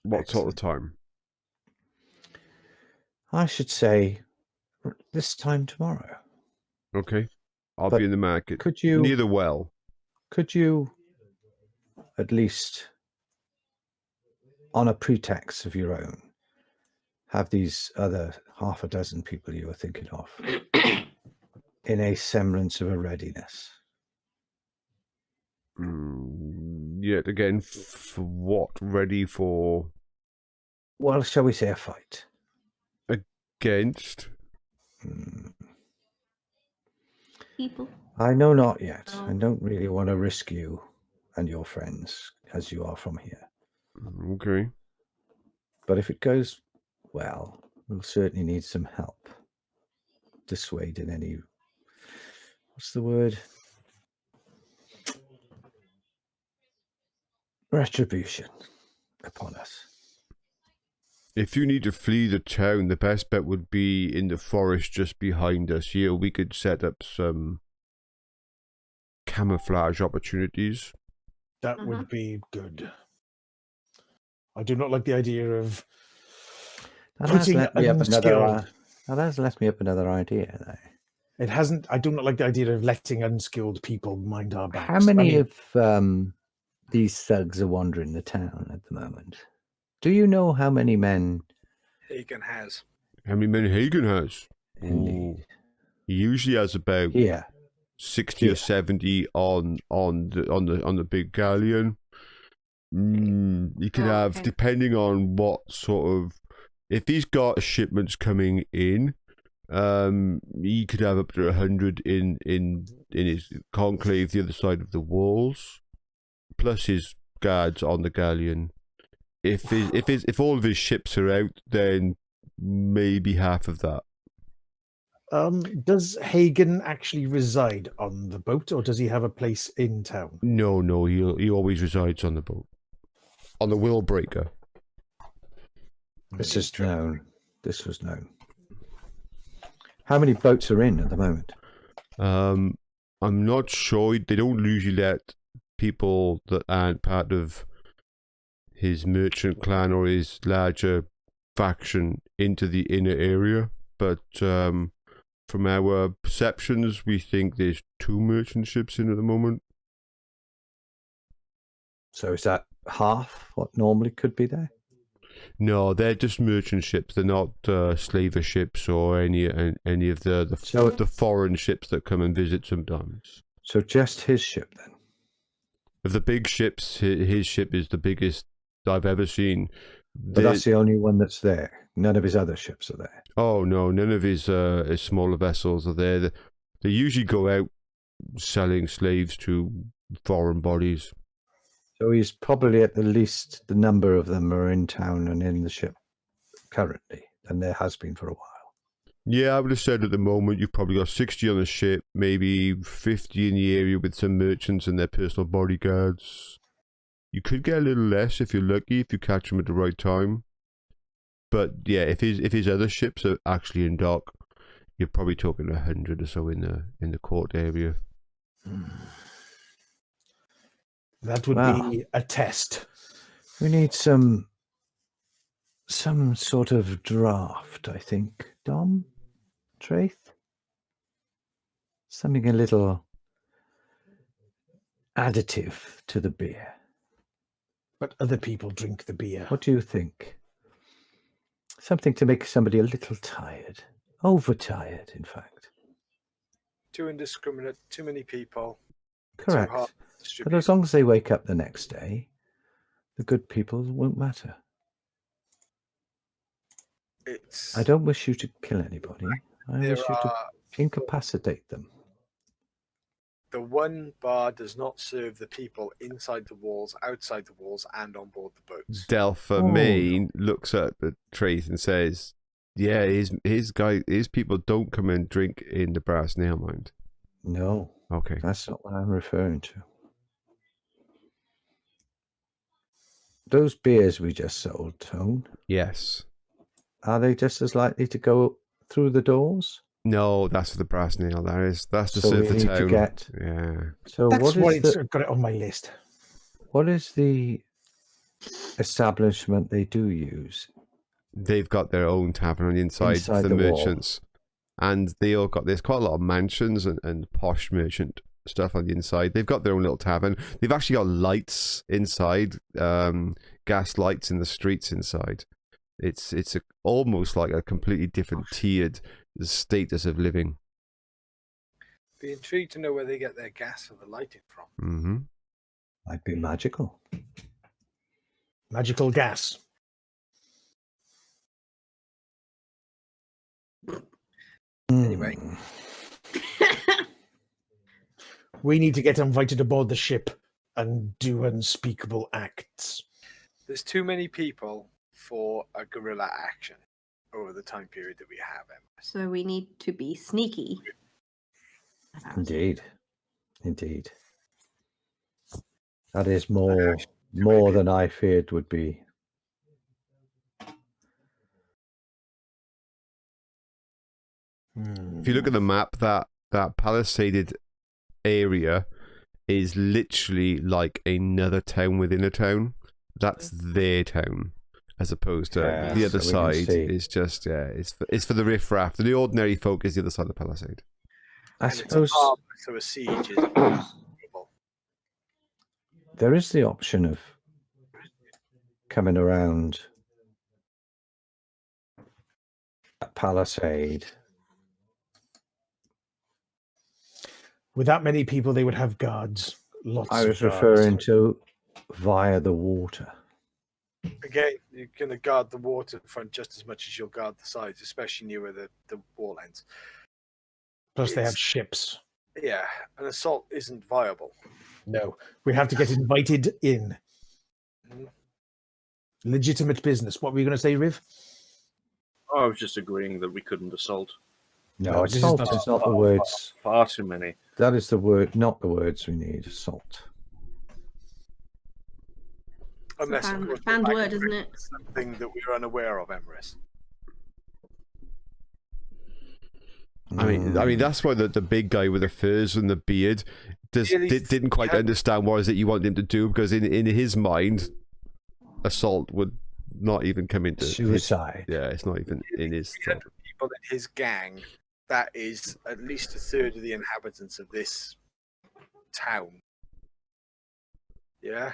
What sort of time? I should say this time tomorrow. Okay. I'll But be in the market. Could you Near the well. Could you at least, on a pretext of your own, have these other half a dozen people you were thinking of in a semblance of a readiness? Yet again, for what? Ready for? Well, shall we say a fight? Against? People. I know not yet. I don't really want to risk you and your friends as you are from here. Okay. But if it goes well, we'll certainly need some help dissuading any, what's the word? Retribution upon us. If you need to flee the town, the best bet would be in the forest just behind us. Here, we could set up some camouflage opportunities. That would be good. I do not like the idea of That has putting left me up unskilled. that has left me up another idea though. It hasn't. I do not like the idea of letting unskilled people mind our backs. How many I mean, of these thugs are wandering the town at the moment? Do you know how many men? Hagen has. How many men Hagen has? Indeed. He usually has about Here. 60 or Here. 70 on the big galleon. You could have, Okay. depending on what sort of, if he's got shipments coming in, he could have up to 100 in his conclave the other side of the walls, plus his guards on the galleon. If all of his ships are out, then maybe half of that. does Hagen actually reside on the boat, or does he have a place in town? No, he always resides on the boat, on the Willbreaker. This is known. This was known. How many boats are in at the moment? I'm not sure. They don't usually let people that aren't part of his merchant clan or his larger faction into the inner area. But from our perceptions, we think there's 2 merchant ships in at the moment. So is that half what normally could be there? No, they're just merchant ships. They're not slaver ships or any of the foreign ships that come and visit sometimes. So just his ship then. Of the big ships, his ship is the biggest I've ever seen. But that's the only one that's there. None of his other ships are there. Oh no, none of his smaller vessels are there. They usually go out selling slaves to foreign bodies. So he's probably at the least the number of them are in town and in the ship currently, and there has been for a while. Yeah, I would have said at the moment you've probably got 60 on the ship, maybe 50 in the area with some merchants and their personal bodyguards. You could get a little less if you're lucky, if you catch them at the right time. But yeah, if his other ships are actually in dock, you're probably talking 100 or so in the court area. That would be a test. We need some sort of draft, I think. Dom? Traeth? Something a little additive to the beer. But other people drink the beer. What do you think? Something to make somebody a little tired. Overtired, in fact. Too indiscriminate, too many people. Correct. Too hard to But distribute. as long as they wake up the next day, the good people won't matter. I don't wish you to kill anybody. I wish you to incapacitate them. The one bar does not serve the people inside the walls, outside the walls, and on board the boats. Delphine looks at the Traeth and says, "Yeah, his people don't come and drink in the brass nail mine." No. Okay. That's not what I'm referring to. Those beers we just sold, Tone. Yes. Are they just as likely to go through the doors? No, that's for the brass nail. That's to So serve we the need to town. get- Yeah. So That's what is why I've got it on my list. what is the establishment they do use? They've got their own tavern on the inside for the the wall. merchants. And they all got, there's quite a lot of mansions and posh merchant stuff on the inside. They've got their own little tavern. They've actually got lights inside, gas lights in the streets inside. It's almost like a completely different tiered status of living. Be intrigued to know where they get their gas for the lighting from. Mm-hmm. Might be magical. Magical gas. Anyway. We need to get invited aboard the ship and do unspeakable acts. There's too many people for a guerrilla action over the time period that we have, Emrys. So we need to be sneaky. Indeed. Indeed. That is more than I feared would be. If you look at the map, that palisaded area is literally like another town within a town. That's their town, as opposed to the other side is just it's for the riffraff. The ordinary folk is the other side of the palisade. I suppose so a siege is possible. There is the option of coming around a palisade. With that many people, they would have guards. Lots I was of guards. referring to via the water. Again, you're going to guard the water front just as much as you'll guard the sides, especially near where the wall ends. Plus, they have ships. Yeah, an assault isn't viable. No, we have to get invited in. Mhm. Legitimate business. What were you going to say, Rhiv? I was just agreeing that we couldn't assault. No, this is assault not- is not the words. Far too many. That is the word, not the words we need. Assault. Unless, of Banned- course, banned we're word, back isn't it? to something that we're unaware of, Emrys. I mean that's why the big guy with the furs and the beard didn't quite understand what is it you want him to do, because in his mind, assault would not even come into Suicide. It's not even in his thought. 300 people in his gang. That is at least a third of the inhabitants of this town. Yeah.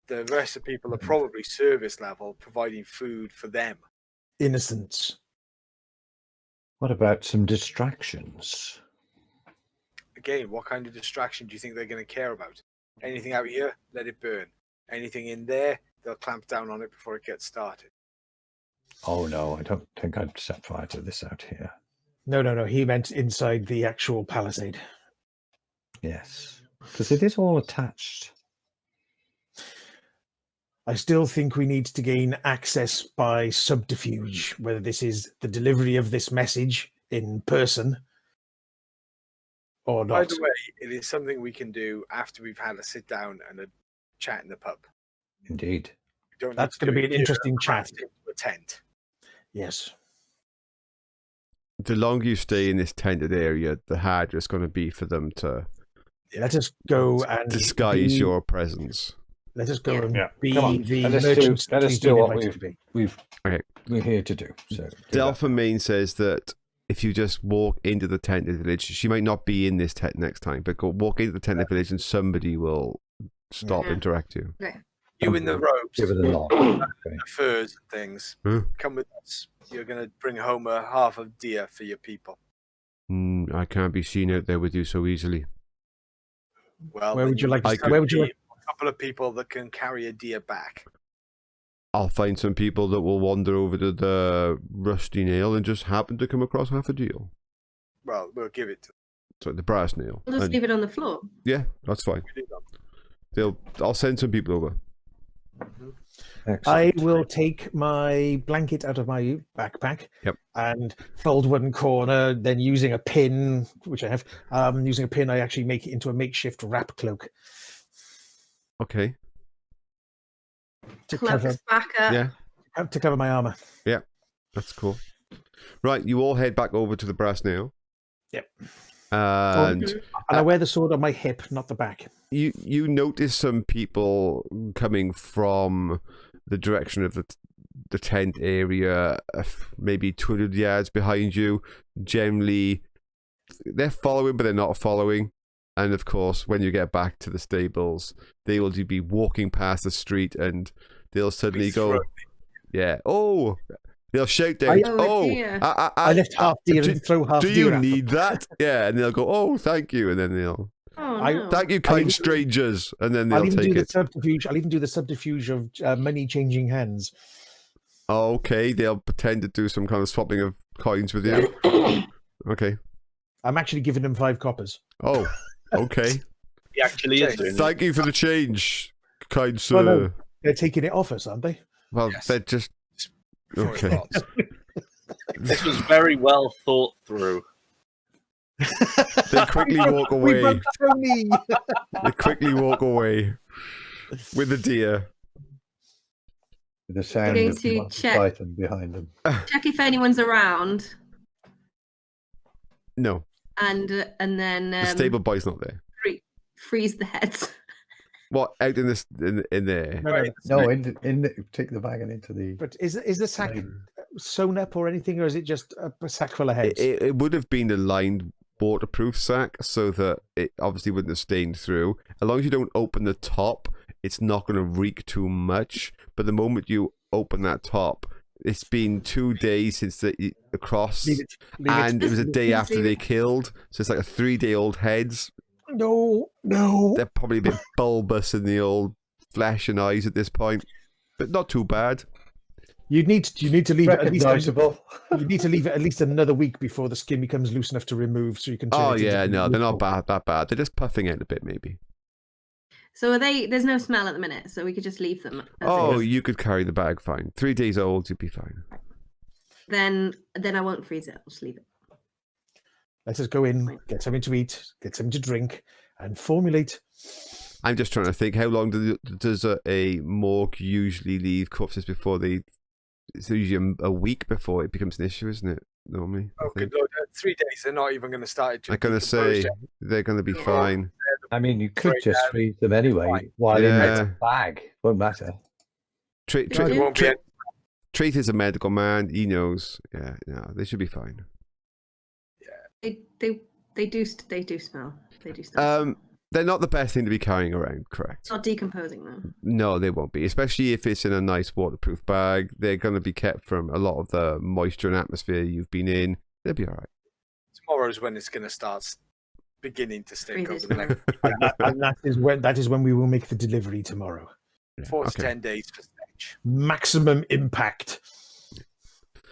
The rest of the people are probably service level, providing food for them. Innocents. What about some distractions? Again, what kind of distraction do you think they're going to care about? Anything out here, let it burn. Anything in there, they'll clamp down on it before it gets started. Oh no, I don't think I'd set fire to this out here. No. He meant inside the actual palisade. Yes, because it is all attached. I still think we need to gain access by subterfuge, whether this is the delivery of this message in person or not. By the way, it is something we can do after we've had a sit down and a chat in the pub. Indeed. We don't That's need going to do be it an interesting here, chat. craft into a tent. Yes. The longer you stay in this tented area, the harder it's going to be for them to Let us go and disguise your presence. Let us go and Yeah. be Come on, the let us merchants do, let that us we've do been what invited to be. we're here to do. So do that. Delphine says that if you just walk into the tented village, she might not be in this tent next time, but go walk into the tented village and somebody will stop and direct you. You in the robes, Give it a nod. the furs and things. Huh? Come with us. You're going to bring home a half of deer for your people. I can't be seen out there with you so easily. Well, Where then would you like I to? Where would you like? a couple of people that can carry a deer back. I'll find some people that will wander over to the Rusty Nail and just happen to come across half a deal. Well, we'll give it to So the brass nail. We'll just And- leave it on the floor. yeah, that's fine. them. I'll send some people over. Excellent. I will take my blanket out of my backpack and fold one corner, then using a pin, which I have, using a pin, I actually make it into a makeshift wrap cloak. Okay. To cover, Cloaks back up. Yeah, to cover my armor. that's cool. Right, you all head back over to the brass nail. Yep. And Mhm. And I wear the sword on my hip, not the back. you notice some people coming from the direction of the tent area, maybe 200 yards behind you. Generally, they're following, but they're not following. And of course, when you get back to the stables, they will be walking past the street, and they'll suddenly go, "Yeah, oh!" They'll shout down, Oh, dear. I lift half deer and throw half do deer you at them. need that?" Yeah, and they'll go, "Oh, thank you," and then they'll, Oh, I- no. "Thank you, I'll kind even- strangers," and then I'll they'll even do take the it. subterfuge. I'll even do the subterfuge of money changing hands. Okay, they'll pretend to do some kind of swapping of coins with you. Okay. I'm actually giving them 5 coppers. Oh, okay. He actually is doing it. Thank you for the change, kind sir. Well, no. They're taking it off us, aren't they? Well, Yes. they're just Before it okay. starts. This was very well thought through. They quickly walk We away. broke Tony. They quickly walk away with the deer. With the sound going of to Monty check. Python behind them. Check if anyone's around, No, and then the stable boy's not there. freeze the heads. What out in this in there? No, No, take the wagon into the. But is the sack sewn up or anything, or is it just a sack full of heads? It would have been a lined waterproof sack, so that it obviously wouldn't have stained through. As long as you don't open the top, it's not going to reek too much. But the moment you open that top, it's been 2 days since the cross, Leave it. and it was a day Leave it. after they killed, so it's like a 3-day-old heads. No. They're probably a bit bulbous in the old flesh and eyes at this point, but not too bad. You need to leave it at least. Recognizable. You need to leave it at least another week before the skin becomes loose enough to remove, so you can. Turn Oh it into yeah, no, they're not useful. that bad. They're just puffing out a bit, maybe. So are they? There's no smell at the minute, so we could just leave them. As Oh, is. you could carry the bag fine. 3 days old, you'd be fine. Then I won't freeze it. I'll just leave it. Let us go in, get something to eat, get something to drink, and formulate. I'm just trying to think, how long does a morgue usually leave corpses before they... It's usually a week before it becomes an issue, isn't it? Normally, I Oh, think. good Lord. 3 days, they're not even going to start it. I'm going to say decompose they're going to be Yeah. fine. I mean, you could Right just now, freeze them anyway fine. while in Yeah. the bag. Won't matter. Traeth Yeah. It won't be any- Traeth is a medical man. He knows. Yeah, no, they should be fine. They do smell. They do smell. They're not the best thing to be carrying around, correct? Not decomposing them. No, they won't be. Especially if it's in a nice waterproof bag. They're going to be kept from a lot of the moisture and atmosphere you've been in. They'll be all right. Tomorrow's when it's going to start beginning to stink over Freezes. the next And that is when we will make the delivery tomorrow. 4 to 10 days for stage. Maximum impact,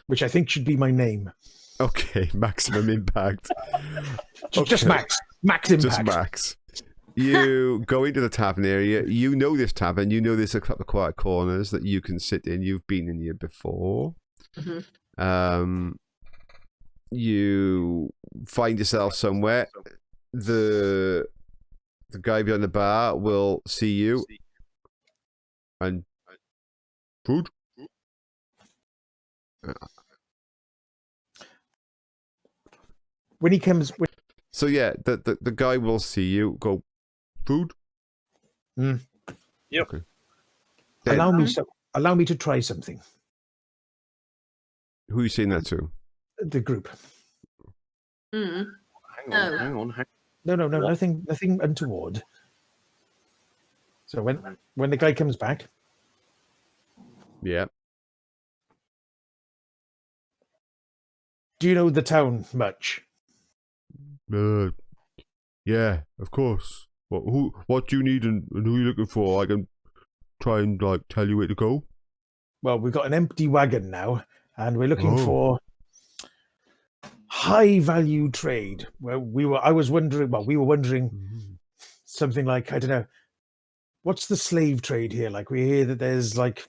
which I think should be my name. Okay, maximum impact. Just Okay. max impact. Just max. You go into the tavern area. You know this tavern. You know there's a couple of quiet corners that you can sit in. You've been in here before. Mhm. You find yourself somewhere. The guy behind the bar will see you and food. When he comes, So yeah, the guy will see you. Go food. Mm. Yep. Okay. Then, allow me to try something. who are you saying that to? The group. Mm. Hang on. No, What? nothing untoward. So when the guy comes back, Yeah. do you know the town much? Yeah, of course. What do you need and who are you looking for? I can try and tell you where to go. Well, we've got an empty wagon now, and we're looking Oh. for high value trade. Well, we were wondering something like, I don't know, what's the slave trade here? Like, we hear that there's like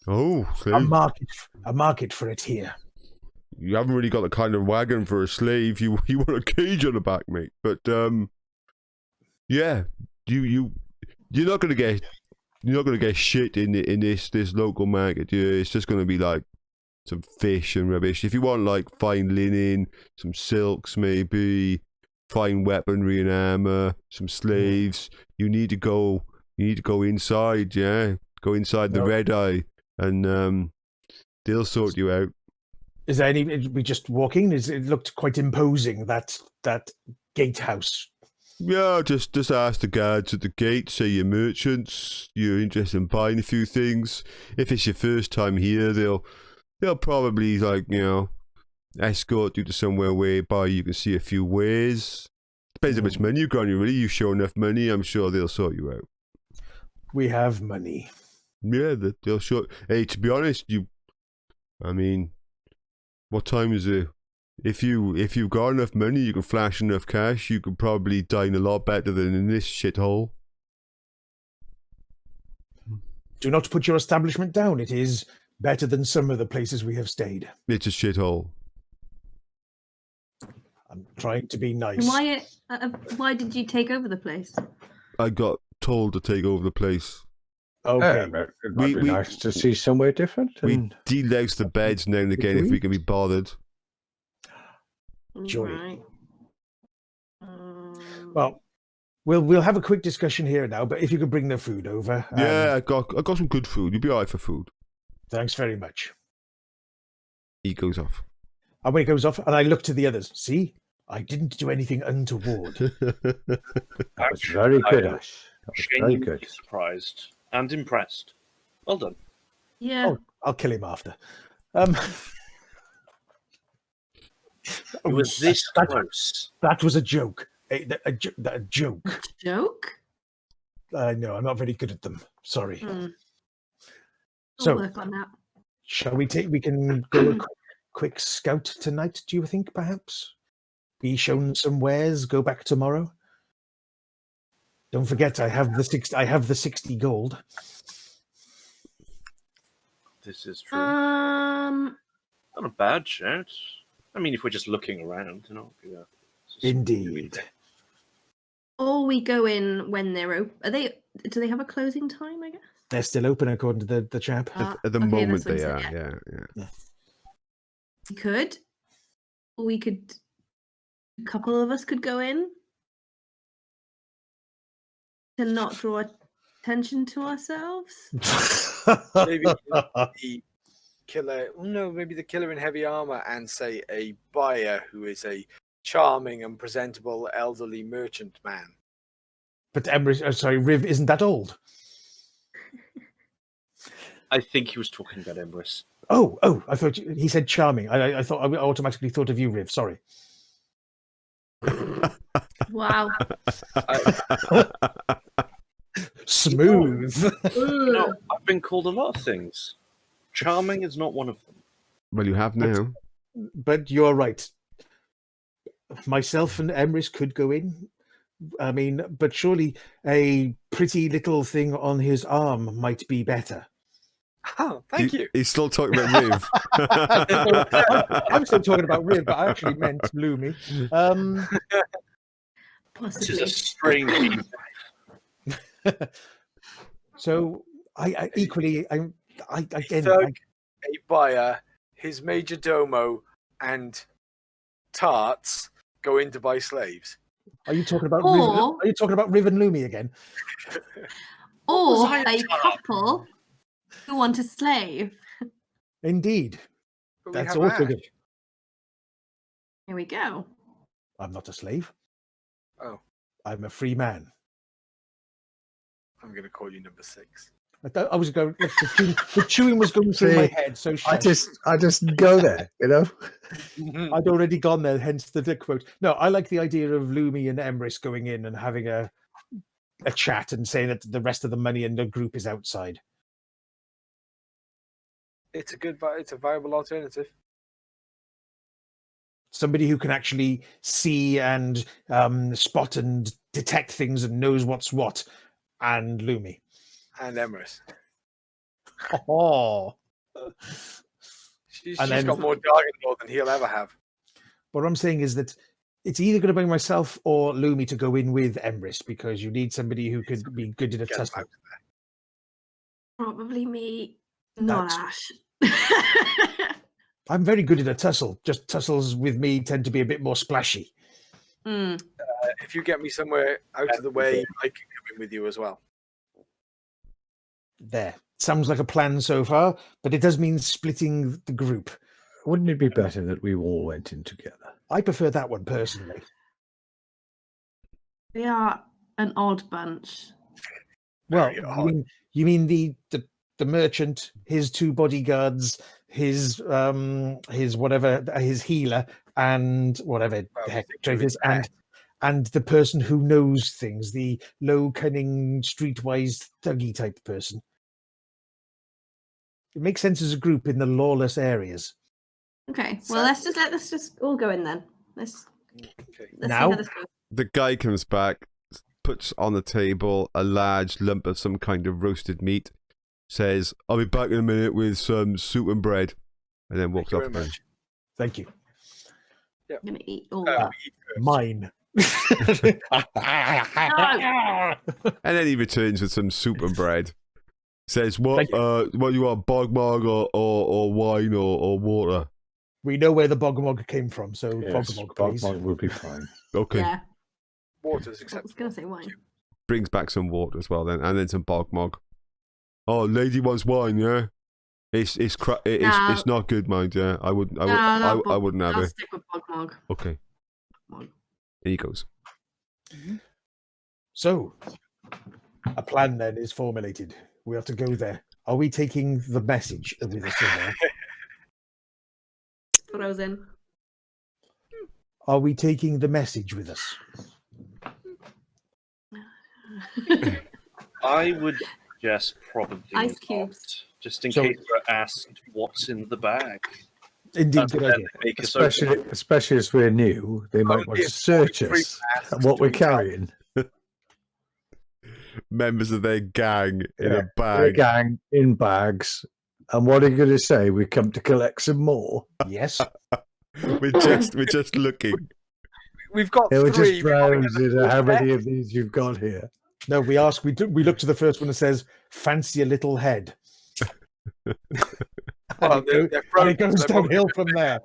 Oh, a slave. market for it here. You haven't really got the kind of wagon for a slave. You want a cage on the back, mate. But yeah, you're not gonna get shit in this local market. Yeah, it's just gonna be like some fish and rubbish. If you want like fine linen, some silks, maybe fine weaponry and armor, some slaves, you need to go inside. Yeah, go inside the No. Red Eye, and they'll sort you out. Is there any? We just walking. It looked quite imposing. That gatehouse. Yeah, just ask the guards at the gate, say you're merchants, you're interested in buying a few things. If it's your first time here, they'll probably escort you to somewhere whereby you can see a few wares. Depends how much money you've got on you, really. You show enough money, I'm sure they'll sort you out. We have money. Yeah, they'll show. Hey, to be honest, what time is it? If you've got enough money, you can flash enough cash, you could probably dine a lot better than in this shithole. Do not put your establishment down. It is better than some of the places we have stayed. It's a shithole. I'm trying to be nice. Why did you take over the place? I got told to take over the place. Okay. But it might be nice to see somewhere different. We And delouse the beds now and again if we can be bothered. Joy. Right. Well, we'll have a quick discussion here now. But if you could bring the food over. Yeah, I got some good food. You'll be alright for food. Thanks very much. He goes off. And when he goes off, and I look to the others. See, I didn't do anything untoward. that was very good, Ash. That was very Genuinely good. surprised and impressed. Well done. Yeah. Oh, I'll kill him after. It was this close. That was a joke. A joke. Joke? No, I'm not very good at them. Sorry. I'll So, work on that. shall we can go a quick scout tonight, do you think, perhaps? Be shown some wares, go back tomorrow? Don't forget, I have the 60 gold. This is true. Um, Not a bad shout. I mean, if we're just looking around, yeah. Indeed. or we go in when they're open. Do they have a closing time, I guess? They're still open according to the chap. At the Okay, moment that's they what are, he said, yeah. We could. Or we could. A couple of us could go in to not draw attention to ourselves. Maybe the killer. No, maybe the killer in heavy armor and say a buyer who is a charming and presentable elderly merchant man. But Rhiv isn't that old. I think he was talking about Emrys. Oh! I thought he said charming. I thought I automatically thought of you, Rhiv. Sorry. Wow. Smooth. No, I've been called a lot of things. Charming is not one of them. Well, you have now. But you're right. Myself and Emrys could go in. I mean, but surely a pretty little thing on his arm might be better. Oh, thank you. He's still talking about Rhiv. I'm still talking about Rhiv, but I actually meant Lumi. This is Possibly. a strange. So I equally again Thug, a buyer, his major domo, and tarts go in to buy slaves. are you talking about Or- Rhiv, are you talking about Rhiv and Lumi again? Or I a a child? couple who want a slave. Indeed. But we That's have also Ash. good. Here we go. I'm not a slave. Oh. I'm a free man. I'm going to call you number 6. I was going. The chewing was going through my See, head. So I just go there, you know. I'd already gone there, hence the quote. No, I like the idea of Lumi and Emrys going in and having a chat and saying that the rest of the money in the group is outside. It's a viable alternative. Somebody who can actually see and spot and detect things and knows what's what. And Lumi. And Emrys. Oh. She's And then- got more jargon law than he'll ever have. What I'm saying is that it's either going to bring myself or Lumi to go in with Emrys because you need somebody who could be good at a Get tussle. out. Probably me, not That's- Ash. I'm very good at a tussle. Just tussles with me tend to be a bit more splashy. Hmm. If you get me somewhere out of the way, I can come in with you as well. There. Sounds like a plan so far, but it does mean splitting the group. Wouldn't it be better that we all went in together? I prefer that one personally. We are an odd bunch. Well, Very odd. you mean the merchant, his 2 bodyguards, his whatever, his healer, and whatever Well, the heck the Traeth is, Druid and the person who knows things, the low cunning, streetwise, thuggy type person. It makes sense as a group in the lawless areas. Okay. Well, let's just all go in then. Let's Okay. see Now? how this goes. The guy comes back, puts on the table a large lump of some kind of roasted meat, says, "I'll be back in a minute with some soup and bread," and then walks Thank you off very again. much. Thank you. I'm gonna eat all Uh, that. we eat first. Mine. And then he returns with some soup and bread. Says, "What? Thank What you want? Bogmog or wine or water?" We know where the bogmog came from, so Yes, bogmog, please. Bogmog will be fine. Okay. Yeah. Water's I was acceptable. gonna say wine. Brings back some water as well, then, and then some bogmog. Oh, lady wants wine, yeah. It's No. not good, mind. Yeah, I wouldn't have I'll it. stick with Bogmog. Okay. Bog. Here he goes. So, a plan then is formulated. We have to go there. Are we taking the message with us in there? Frozen. Are we taking the message with us? I would suggest probably Ice not, cubes. just in So- case we're asked what's in the bag. Indeed, That's good then idea. make us open. Especially as we're new, they might want Only to if search 43 us asks and what we're to tell. carrying. Members of their gang in Yeah, a We're a bag. gang in bags. And what are you going to say? We come to collect some more. Yes. we're just looking. We've got They were 3. just browsing at how many of these you've got here. No, we ask. We look to the first one that says "fancy a little head." Well, and it they're goes frozen, so they're downhill probably from there.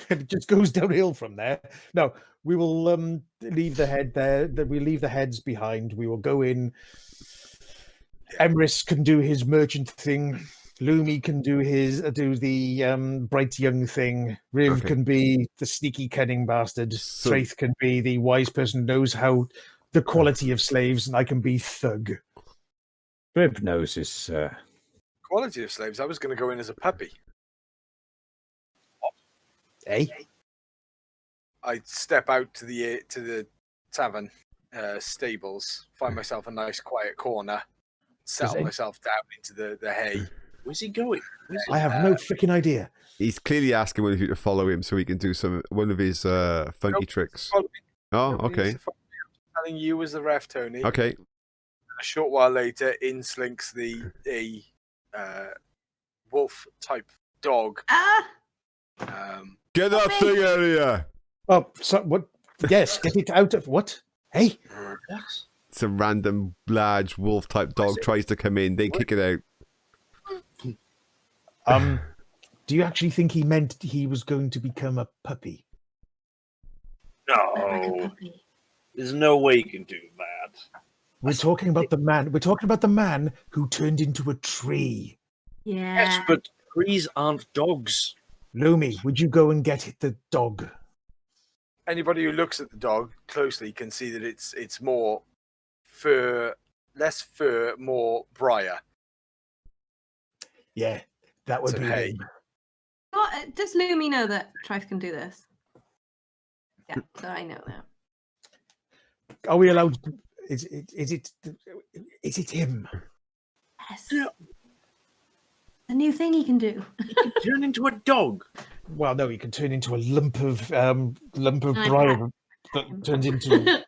It just goes downhill from there. No, we will leave the head there. We leave the heads behind. We will go in. Emrys can do his merchant thing. Lumi can do the bright young thing. Rhiv Okay. can be the sneaky cunning bastard. So- Traeth can be the wise person who knows how the quality of slaves, and I can be thug. Rib knows his. Quality of slaves. I was going to go in as a puppy. Eh? I'd step out to the tavern stables, find myself a nice quiet corner, settle it- myself down into the hay. Where's he going? I have no freaking idea. He's clearly asking one of you to follow him so he can do one of his funky Nope. tricks. Follow me. Oh, Nobody needs okay. to follow me. I'm telling you as the ref, Tony. Okay. A short while later, in slinks a wolf type dog. Ah! Get that Okay. thing out of here! Oh, so what? Yes, get it out of what? Hey, What? It's a random large wolf type dog tries to come in, they kick it out. do you actually think he meant he was going to become a puppy? Like a No, puppy. there's no way you can do that. We're talking about the man. We're talking about the man who turned into a tree. Yeah. Yes, but trees aren't dogs. Lumi, would you go and get the dog? Anybody who looks at the dog closely can see that it's more fur, less fur, more briar. Yeah, that would So, be hey. him. Does Lumi know that Traeth can do this? Yeah, so I know now. Are we allowed? Is it him? Yes. A new thing he can do. He can turn into a dog. Well, no, he can turn into a lump of Like briar that turns into.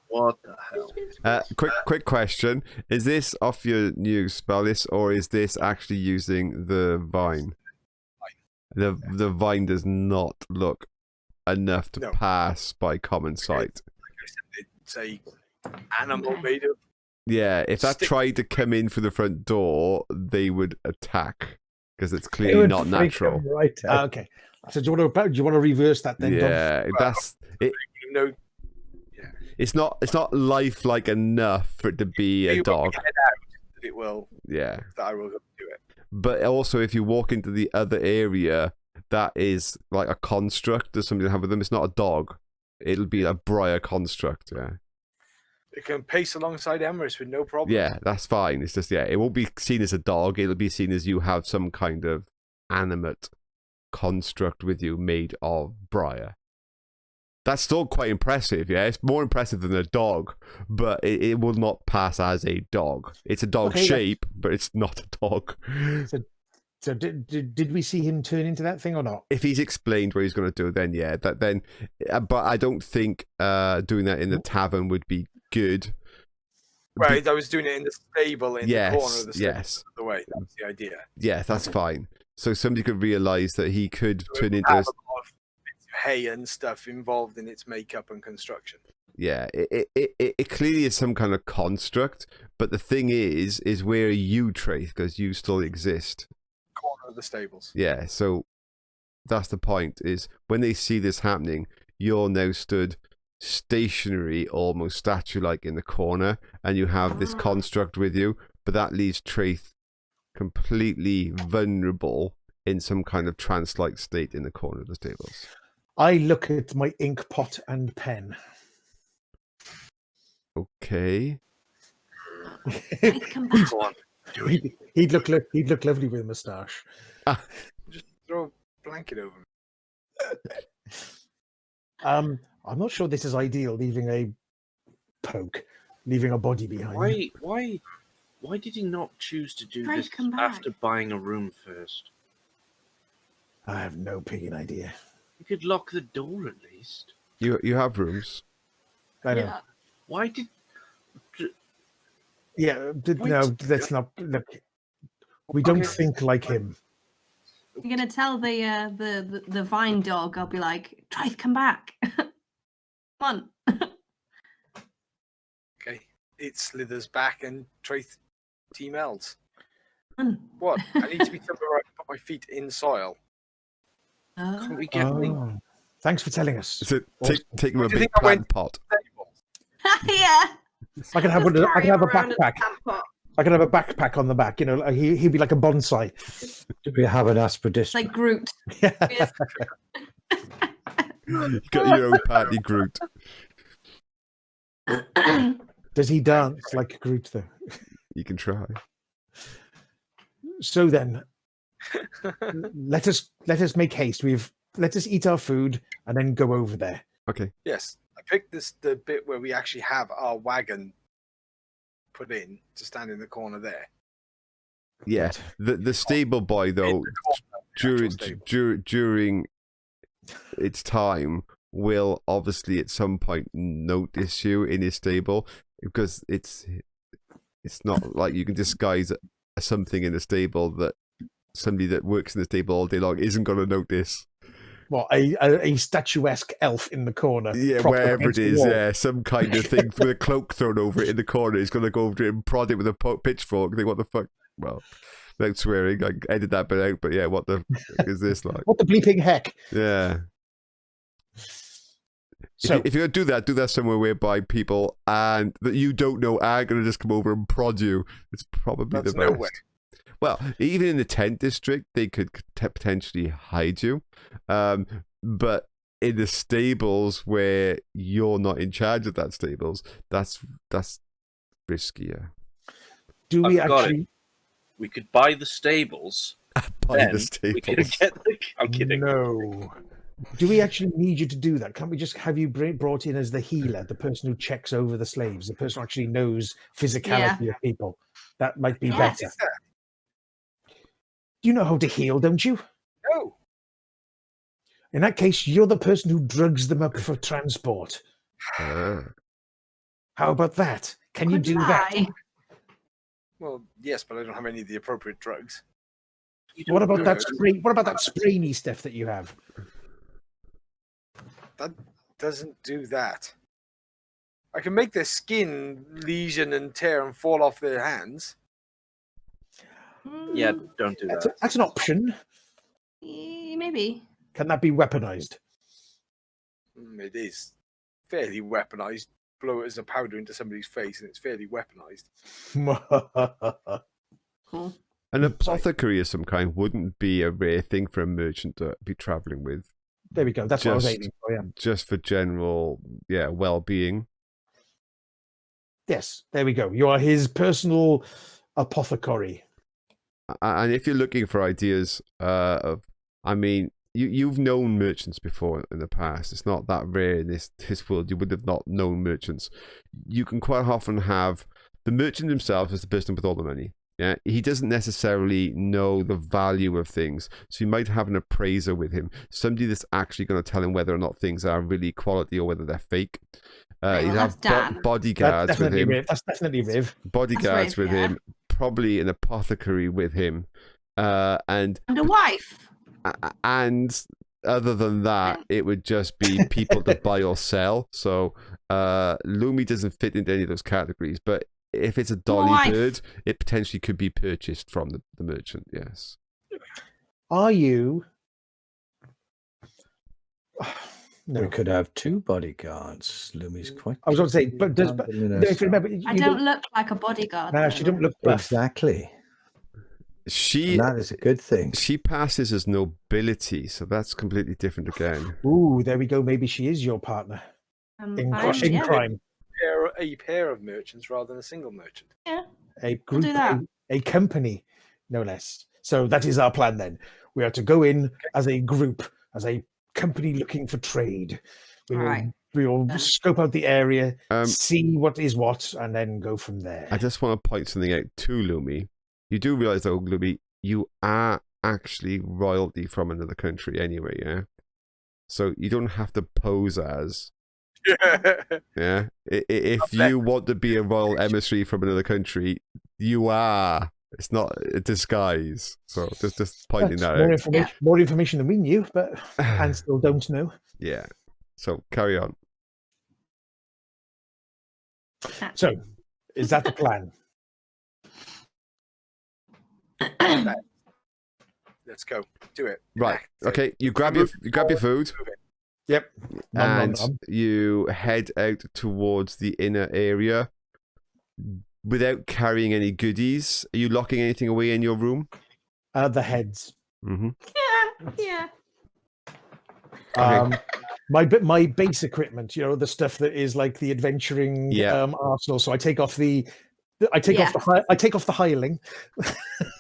What the hell? Quick question. Is this off your new spell list or is this actually using the vine? The vine does not look enough to No. pass by common sight. It's a animal Okay. made of. Yeah, if that Stick- tried to come in through the front door, they would attack because it's It clearly would not freak natural. him right out. Okay. So do you want to reverse that then? Dom? Yeah, that's it. You know, It's not lifelike enough for it to be a you dog. head out that it will. Yeah, That I will do it. but also if you walk into the other area, that is like a construct. There's something to have with them. It's not a dog. It'll be a briar construct. Yeah, It can pace alongside Emrys with no problem. yeah, that's fine. It's just it won't be seen as a dog. It'll be seen as you have some kind of animate construct with you made of briar. That's still quite impressive, yeah? It's more impressive than a dog, but it will not pass as a dog. It's a dog Okay, shape, but it's not a dog. So did we see him turn into that thing or not? If he's explained what he's going to do, then yeah, but I don't think doing that in the tavern would be good. Right, I was doing it in the stable in the corner of the stable. Yes, The way that's the idea. yeah, that's fine. So somebody could realize that he could So turn it into have a lot of bits of hay and stuff involved in its makeup and construction. yeah, it clearly is some kind of construct, but the thing is where are you, Traeth? Because you still exist. Corner of the stables. Yeah, so that's the point, is when they see this happening, you're now stood stationary, almost statue-like in the corner, and you have this construct with you, but that leaves Traeth completely vulnerable in some kind of trance-like state in the corner of the stables. I look at my ink pot and pen. Okay. Come back. Go on. He'd look lovely with a moustache. Just throw a blanket over me. I'm not sure this is ideal, leaving a body behind. Why did he not choose to do Traeth, this come back. after buying a room first? I have no pigging idea. You could lock the door at least. You have rooms. I know. Yeah. Why did? Yeah, Wait. no, let's not look. We don't Okay. think like him. You're gonna tell the vine dog. I'll be like, Traeth, come back. Come on. Okay. It slithers back and Traeth team L's. Come on. What? I need to be somewhere where I can put my feet in soil. Can't we get? Oh, thanks for telling us. So take him a What do you big think I went- plant pot. Stables. Yeah. I can have Just one. I carry can have a him around in the backpack. plant pot. I can have a backpack on the back. You know, like he'd be like a bonsai. Do we have an aspidistra? Like Groot. Yeah. You got your own party Groot. Does he dance like Groot though? You can try. So then, let us make haste. Let us eat our food and then go over there. Okay. Yes, I picked the bit where we actually have our wagon put in to stand in the corner there. Yeah. The stable boy though, during its time, will obviously at some point notice you in his stable, because it's not like you can disguise something in the stable that somebody that works in the stable all day long isn't going to notice. Well, a statuesque elf in the corner. Yeah, wherever it is, yeah, some kind of thing with a cloak thrown over it in the corner. He's going to go over it and prod it with a pitchfork. Think, what the fuck? Well, without swearing, I edited that bit out, but yeah, what the fuck is this like? What the bleeping heck? Yeah. So if you're going to do that somewhere whereby people and that you don't know are going to just come over and prod you, it's probably the best. No way. Well, even in the tent district, they could potentially hide you. But in the stables where you're not in charge of that stables, that's riskier. do we I've got actually? We could buy the stables. Buy Then the we stables. could get the... I'm kidding. No. Do we actually need you to do that? Can't we just have you brought in as the healer, the person who checks over the slaves, the person who actually knows physicality of people? That might be Yes. better. You know how to heal, don't you? No. In that case, you're the person who drugs them up for transport. Ah. How about that? Can you Good do that? lie. Well, yes, but I don't have any of the appropriate drugs. What about that Good. spray? What about that sprainy stuff that you have? That doesn't do that. I can make their skin lesion and tear and fall off their hands. Yeah, don't do that. That's an option. Maybe. Can that be weaponized? It is fairly weaponized. Blow it as a powder into somebody's face, and it's fairly weaponized. Cool. An apothecary of some kind wouldn't be a rare thing for a merchant to be traveling with. There we go. That's what I was Just- aiming for. Yeah. Just for general, well-being. Yes, there we go. You are his personal apothecary. And if you're looking for ideas you've known merchants before in the past. It's not that rare in this world. You would have not known merchants. You can quite often have the merchant himself as the person with all the money. Yeah, he doesn't necessarily know the value of things, so you might have an appraiser with him, somebody that's actually going to tell him whether or not things are really quality or whether they're fake. Right, He'd well, have that's Dan. bodyguards with him. That's definitely Rhiv. Bodyguards Rhiv, with yeah. him, probably an apothecary with him, and And a wife. other than that, it would just be people to buy or sell. So Lumi doesn't fit into any of those categories, but if it's a dolly Wife. bird, it potentially could be purchased from the merchant. Yes. Are you? No, We could have 2 bodyguards. Lumi's quite. I was going to say, but does but, if you remember, I don't look like a bodyguard. No, though. she don't look buff. Exactly. She And that is a good thing. she passes as nobility, so that's completely different again. Ooh, there we go. Maybe she is your partner in yeah. crime. A pair of merchants rather than a single merchant. A group, do that. a company, no less. So that is our plan then. We are to go in as a group, as a company looking for trade. We will, Right. we will Yeah. scope out the area, Um, see what is what, and then go from there. I just want to point something out to Lumi. You do realize, though, Lumi, you are actually royalty from another country anyway, yeah? So you don't have to pose as, yeah? If you want to be a royal emissary from another country, you are. It's not a disguise. So just pointing That's that out. more information than we knew, but and still don't know. Yeah. So carry on. So, is that the plan? Let's go. Do it. Right. So- Okay. You grab your food. Move it. Yep. Nom, nom, And nom. you head out towards the inner area. without carrying any goodies, are you locking anything away in your room? The heads. Mm-hmm. Yeah. My base equipment, the stuff that is like the adventuring arsenal. So I take off the hireling.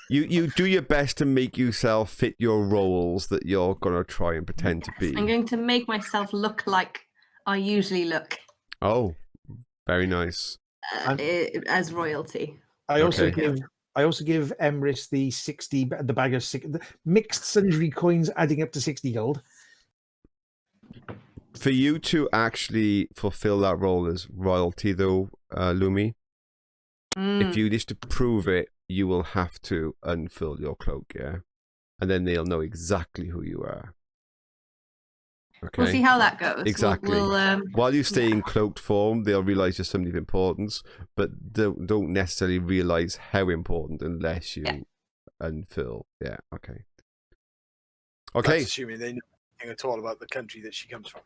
You do your best to make yourself fit your roles that you're gonna try and pretend to be. I'm going to make myself look like I usually look. Oh, very nice. As royalty. I also give Emrys the bag of the mixed sundry coins adding up to 60 gold. For you to actually fulfill that role as royalty, though, Lumi, if you wish to prove it, you will have to unfurl your cloak, yeah? And then they'll know exactly who you are. Okay. We'll see how that goes. Exactly. While you stay in cloaked form, they'll realize you're somebody of importance, but don't necessarily realize how important unless you unfurl. Yeah, okay. Okay. That's assuming they know nothing at all about the country that she comes from.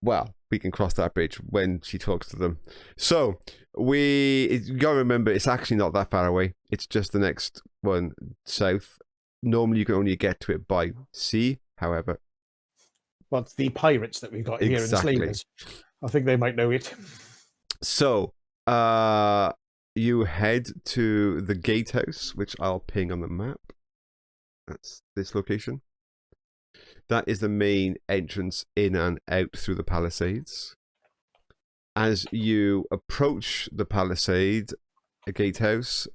Well, we can cross that bridge when she talks to them. So, you gotta remember, it's actually not that far away. It's just the next one south. Normally, you can only get to it by sea, however. Well, it's the pirates that we've got here in Slavers. I think they might know it. So, you head to the gatehouse, which I'll ping on the map. That's this location. That is the main entrance in and out through the palisades. As you approach the palisade, a gatehouse,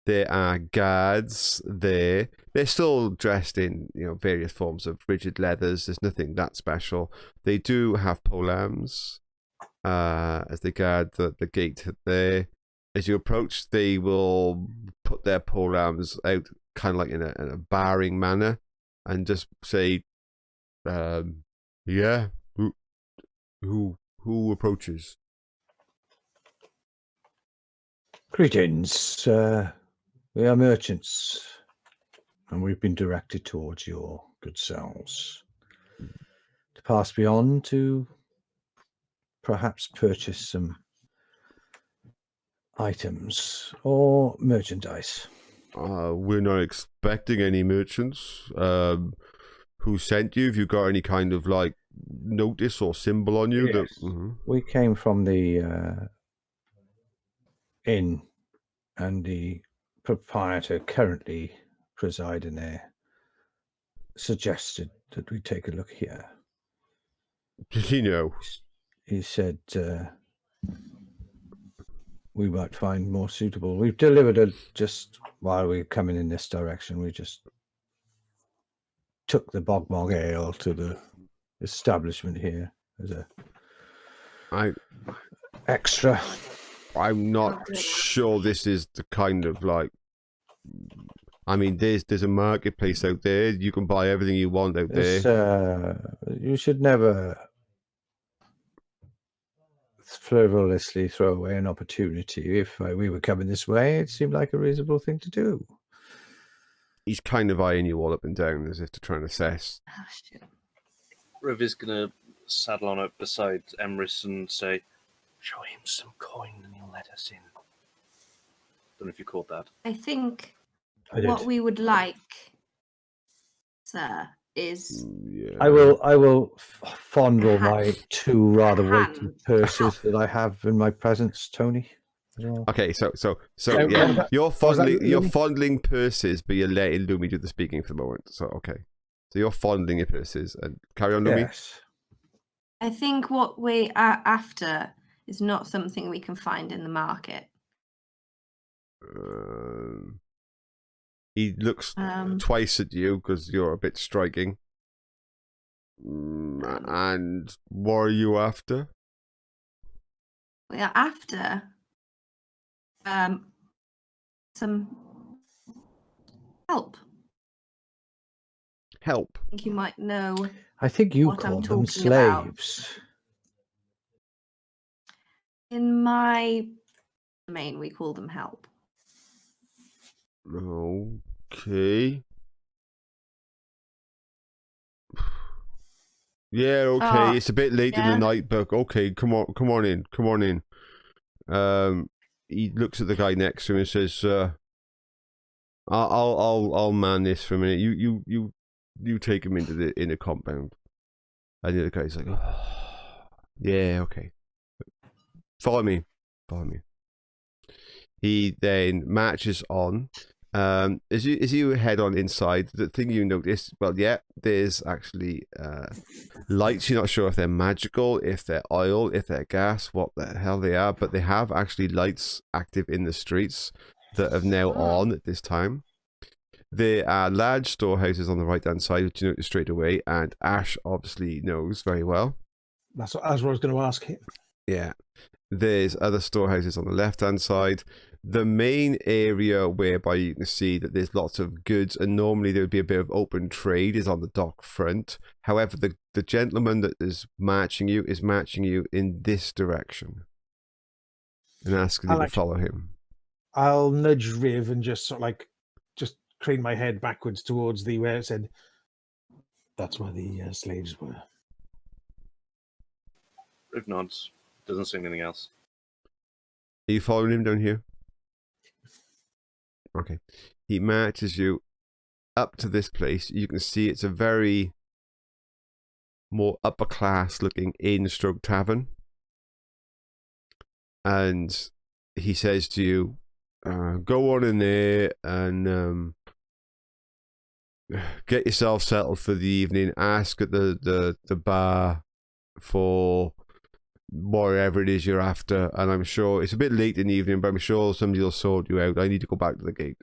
there are guards there. They're still dressed in various forms of rigid leathers. There's nothing that special. They do have polearms as they guard the gate there. As you approach, they will put their polearms out kind of like in a barring manner and just say, yeah, who approaches? Greetings. We are merchants, and we've been directed towards your good selves to pass beyond to perhaps purchase some items or merchandise. We're not expecting any merchants. Who sent you? Have you got any kind of notice or symbol on you? Yes. We came from the inn, and the proprietor currently presiding there suggested that we take a look here. Did he know? He said we might find more suitable. We've delivered just while we were coming in this direction. We just took the Bogmog Ale to the establishment here as a extra. I'm not sure this is the kind of there's a marketplace out there. You can buy everything you want out there. You should never frivolously throw away an opportunity. If we were coming this way, it seemed like a reasonable thing to do. He's kind of eyeing you all up and down as if to try and assess. Oh, shit. Rhiv is going to saddle on up beside Emrys and say, show him some coin and he'll let us in. Don't know if you caught that. I think what we would like, sir, is... I will fondle my two rather weighty purses that I have in my presence, Tony. Okay, so yeah, you're fondling purses, but you're letting Lumi do the speaking for the moment. So okay, so you're fondling your purses and carry on, Lumi. Yes. I think what we are after is not something we can find in the market. He looks twice at you because you're a bit striking. And what are you after? We are after some help. Help. I think you might know. I think you what call I'm them talking about. slaves. In my domain, we call them help. Okay. Yeah, okay. It's a bit late in the night, but okay. Come on in. he looks at the guy next to him and says, I'll man this for a minute. You take him into the inner compound. And the other guy's like, oh, yeah, okay. Follow me. He then marches on. As you head on inside, the thing you notice, well, yeah, there's actually lights. You're not sure if they're magical, if they're oil, if they're gas, what the hell they are, but they have actually lights active in the streets that are now on at this time. There are large storehouses on the right-hand side, which you notice straight away, and Ash obviously knows very well. That's what I was going to ask him. Yeah. There's other storehouses on the left-hand side. The main area whereby you can see that there's lots of goods, and normally there would be a bit of open trade, is on the dock front. However, the gentleman that is matching you in this direction. And asking you to follow him. I'll nudge Rhiv and just sort of like, just crane my head backwards towards where it said, that's where the slaves were. Rhiv nods. Doesn't say anything else. Are you following him down here? Okay. He marches you up to this place. You can see it's a very more upper class looking inn-stroke tavern. And he says to you, go on in there and get yourself settled for the evening. Ask at the bar for whatever it is you're after, and I'm sure it's a bit late in the evening, but I'm sure somebody will sort you out. I need to go back to the gate.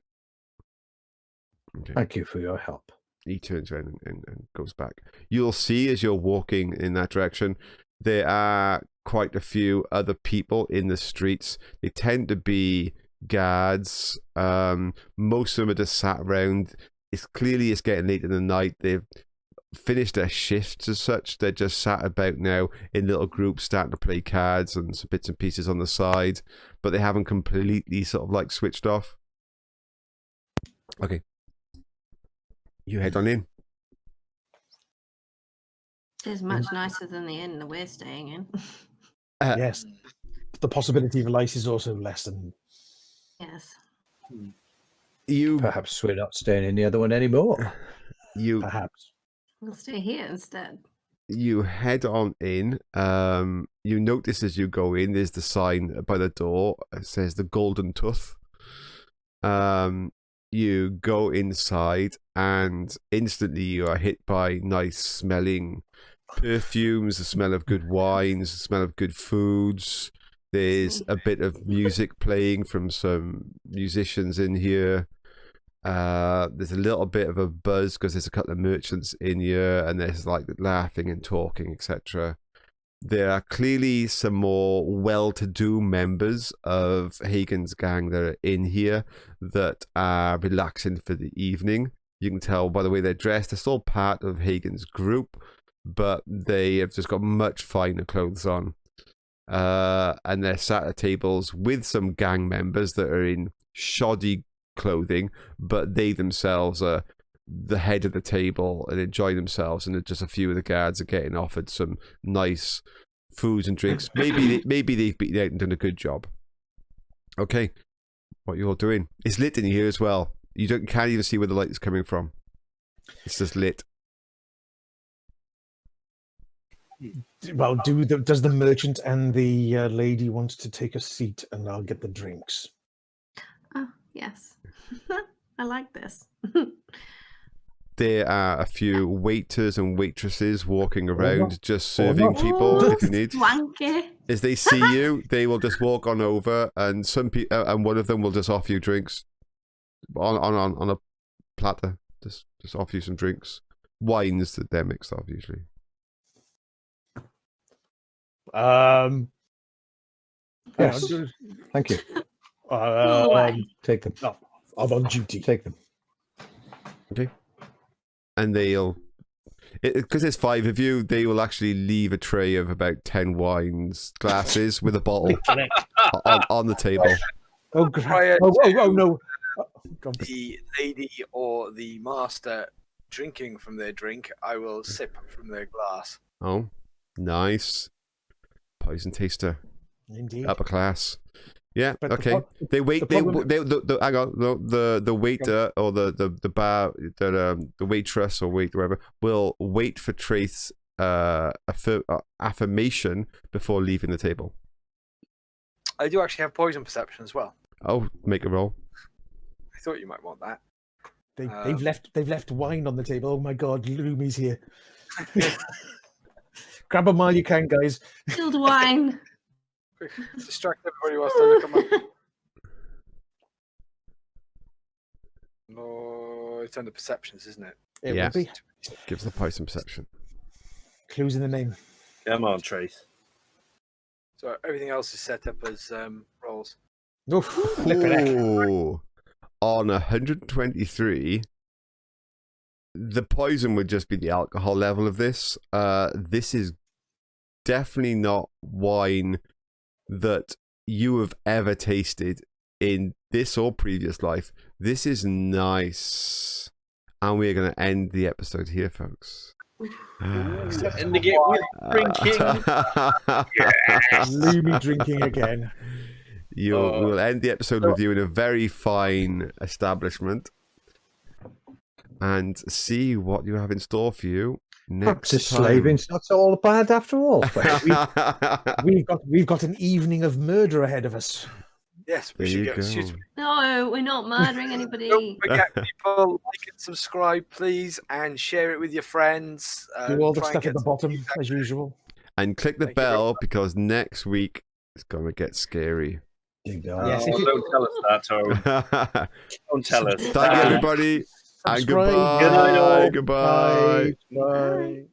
Okay. Thank you for your help. He turns around and goes back. You'll see as you're walking in that direction, there are quite a few other people in the streets. They tend to be guards. Most of them are just sat around. It's getting late in the night. They've finished their shifts as such. They're just sat about now in little groups starting to play cards and some bits and pieces on the side, but they haven't completely sort of like switched off. Okay. You head on in. It's much nicer than the inn that we're staying in. Yes. The possibility of lice is also less than... Yes. Perhaps we're not staying in the other one anymore. Perhaps. We'll stay here instead. You head on in. You notice as you go in, there's the sign by the door. It says the Golden Tooth. You go inside, and instantly you are hit by nice smelling perfumes, the smell of good wines, the smell of good foods. There's a bit of music playing from some musicians in here. There's a little bit of a buzz because there's a couple of merchants in here, and there's like laughing and talking, etc. There are clearly some more well-to-do members of Hagen's gang that are in here that are relaxing for the evening. You can tell by the way they're dressed. They're still part of Hagen's group, but they have just got much finer clothes on. And they're sat at tables with some gang members that are in shoddy clothing, but they themselves are the head of the table and enjoy themselves, and just a few of the guards are getting offered some nice foods and drinks. Maybe they've been out and done a good job. Okay, what you all doing? It's lit in here as well. Can't even see where the light is coming from. It's just lit. Well, does the merchant and the lady want to take a seat, and I'll get the drinks? Oh, yes. I like this. There are a few waiters and waitresses walking around just serving people if you need. Swanky. As they see you, they will just walk on over, and and one of them will just offer you drinks on a platter. Just offer you some drinks, wines that they're mixed up usually. Yes. Thank you. Take them. No, I'm on duty. Take them. Okay. And they'll, because there's 5 of you, they will actually leave a tray of about 10 wines glasses with a bottle on the table. Oh, no. The lady or the master drinking from their drink, I will sip from their glass. Oh, nice. Poison taster. Indeed. Upper class. Yeah. But the Okay. pro- They wait. the They problem- hang on. The waiter or the waitress or whatever will wait for Traeth's affirmation before leaving the table. I do actually have poison perception as well. Oh, make a roll. I thought you might want that. they've left wine on the table. Oh my God, Lumi's here. Grab them while you can, guys. Chilled wine. Distract everybody whilst I look at my. No, it's under perceptions, isn't it? It Yeah. will be. Gives the poison perception. Clues in the name. Come on, Traeth. So everything else is set up as rolls. Oh, flipping heck. Ooh. On 123, the poison would just be the alcohol level of this. This is definitely not wine that you have ever tasted in this or previous life. This is nice. And we're going to end the episode here, folks. Ending it with drinking. Lumi drinking again. We'll end the episode with you in a very fine establishment and see what you have in store for you next Perhaps time. slaving's not all bad after all. We've got an evening of murder ahead of us. Yes, we There should you go. go. Excuse me. No, we're not murdering anybody. Don't forget, people, like and subscribe, please, and share it with your friends. Do all the try and stuff get at the some bottom, feedback. as usual. And click the Thank you very bell much. because next week it's going to get scary. Yes, Oh, don't tell us that, Tone. Thank Don't tell us. you, everybody. And Subscribe. goodbye. Good night, all. Goodbye. Bye. Bye.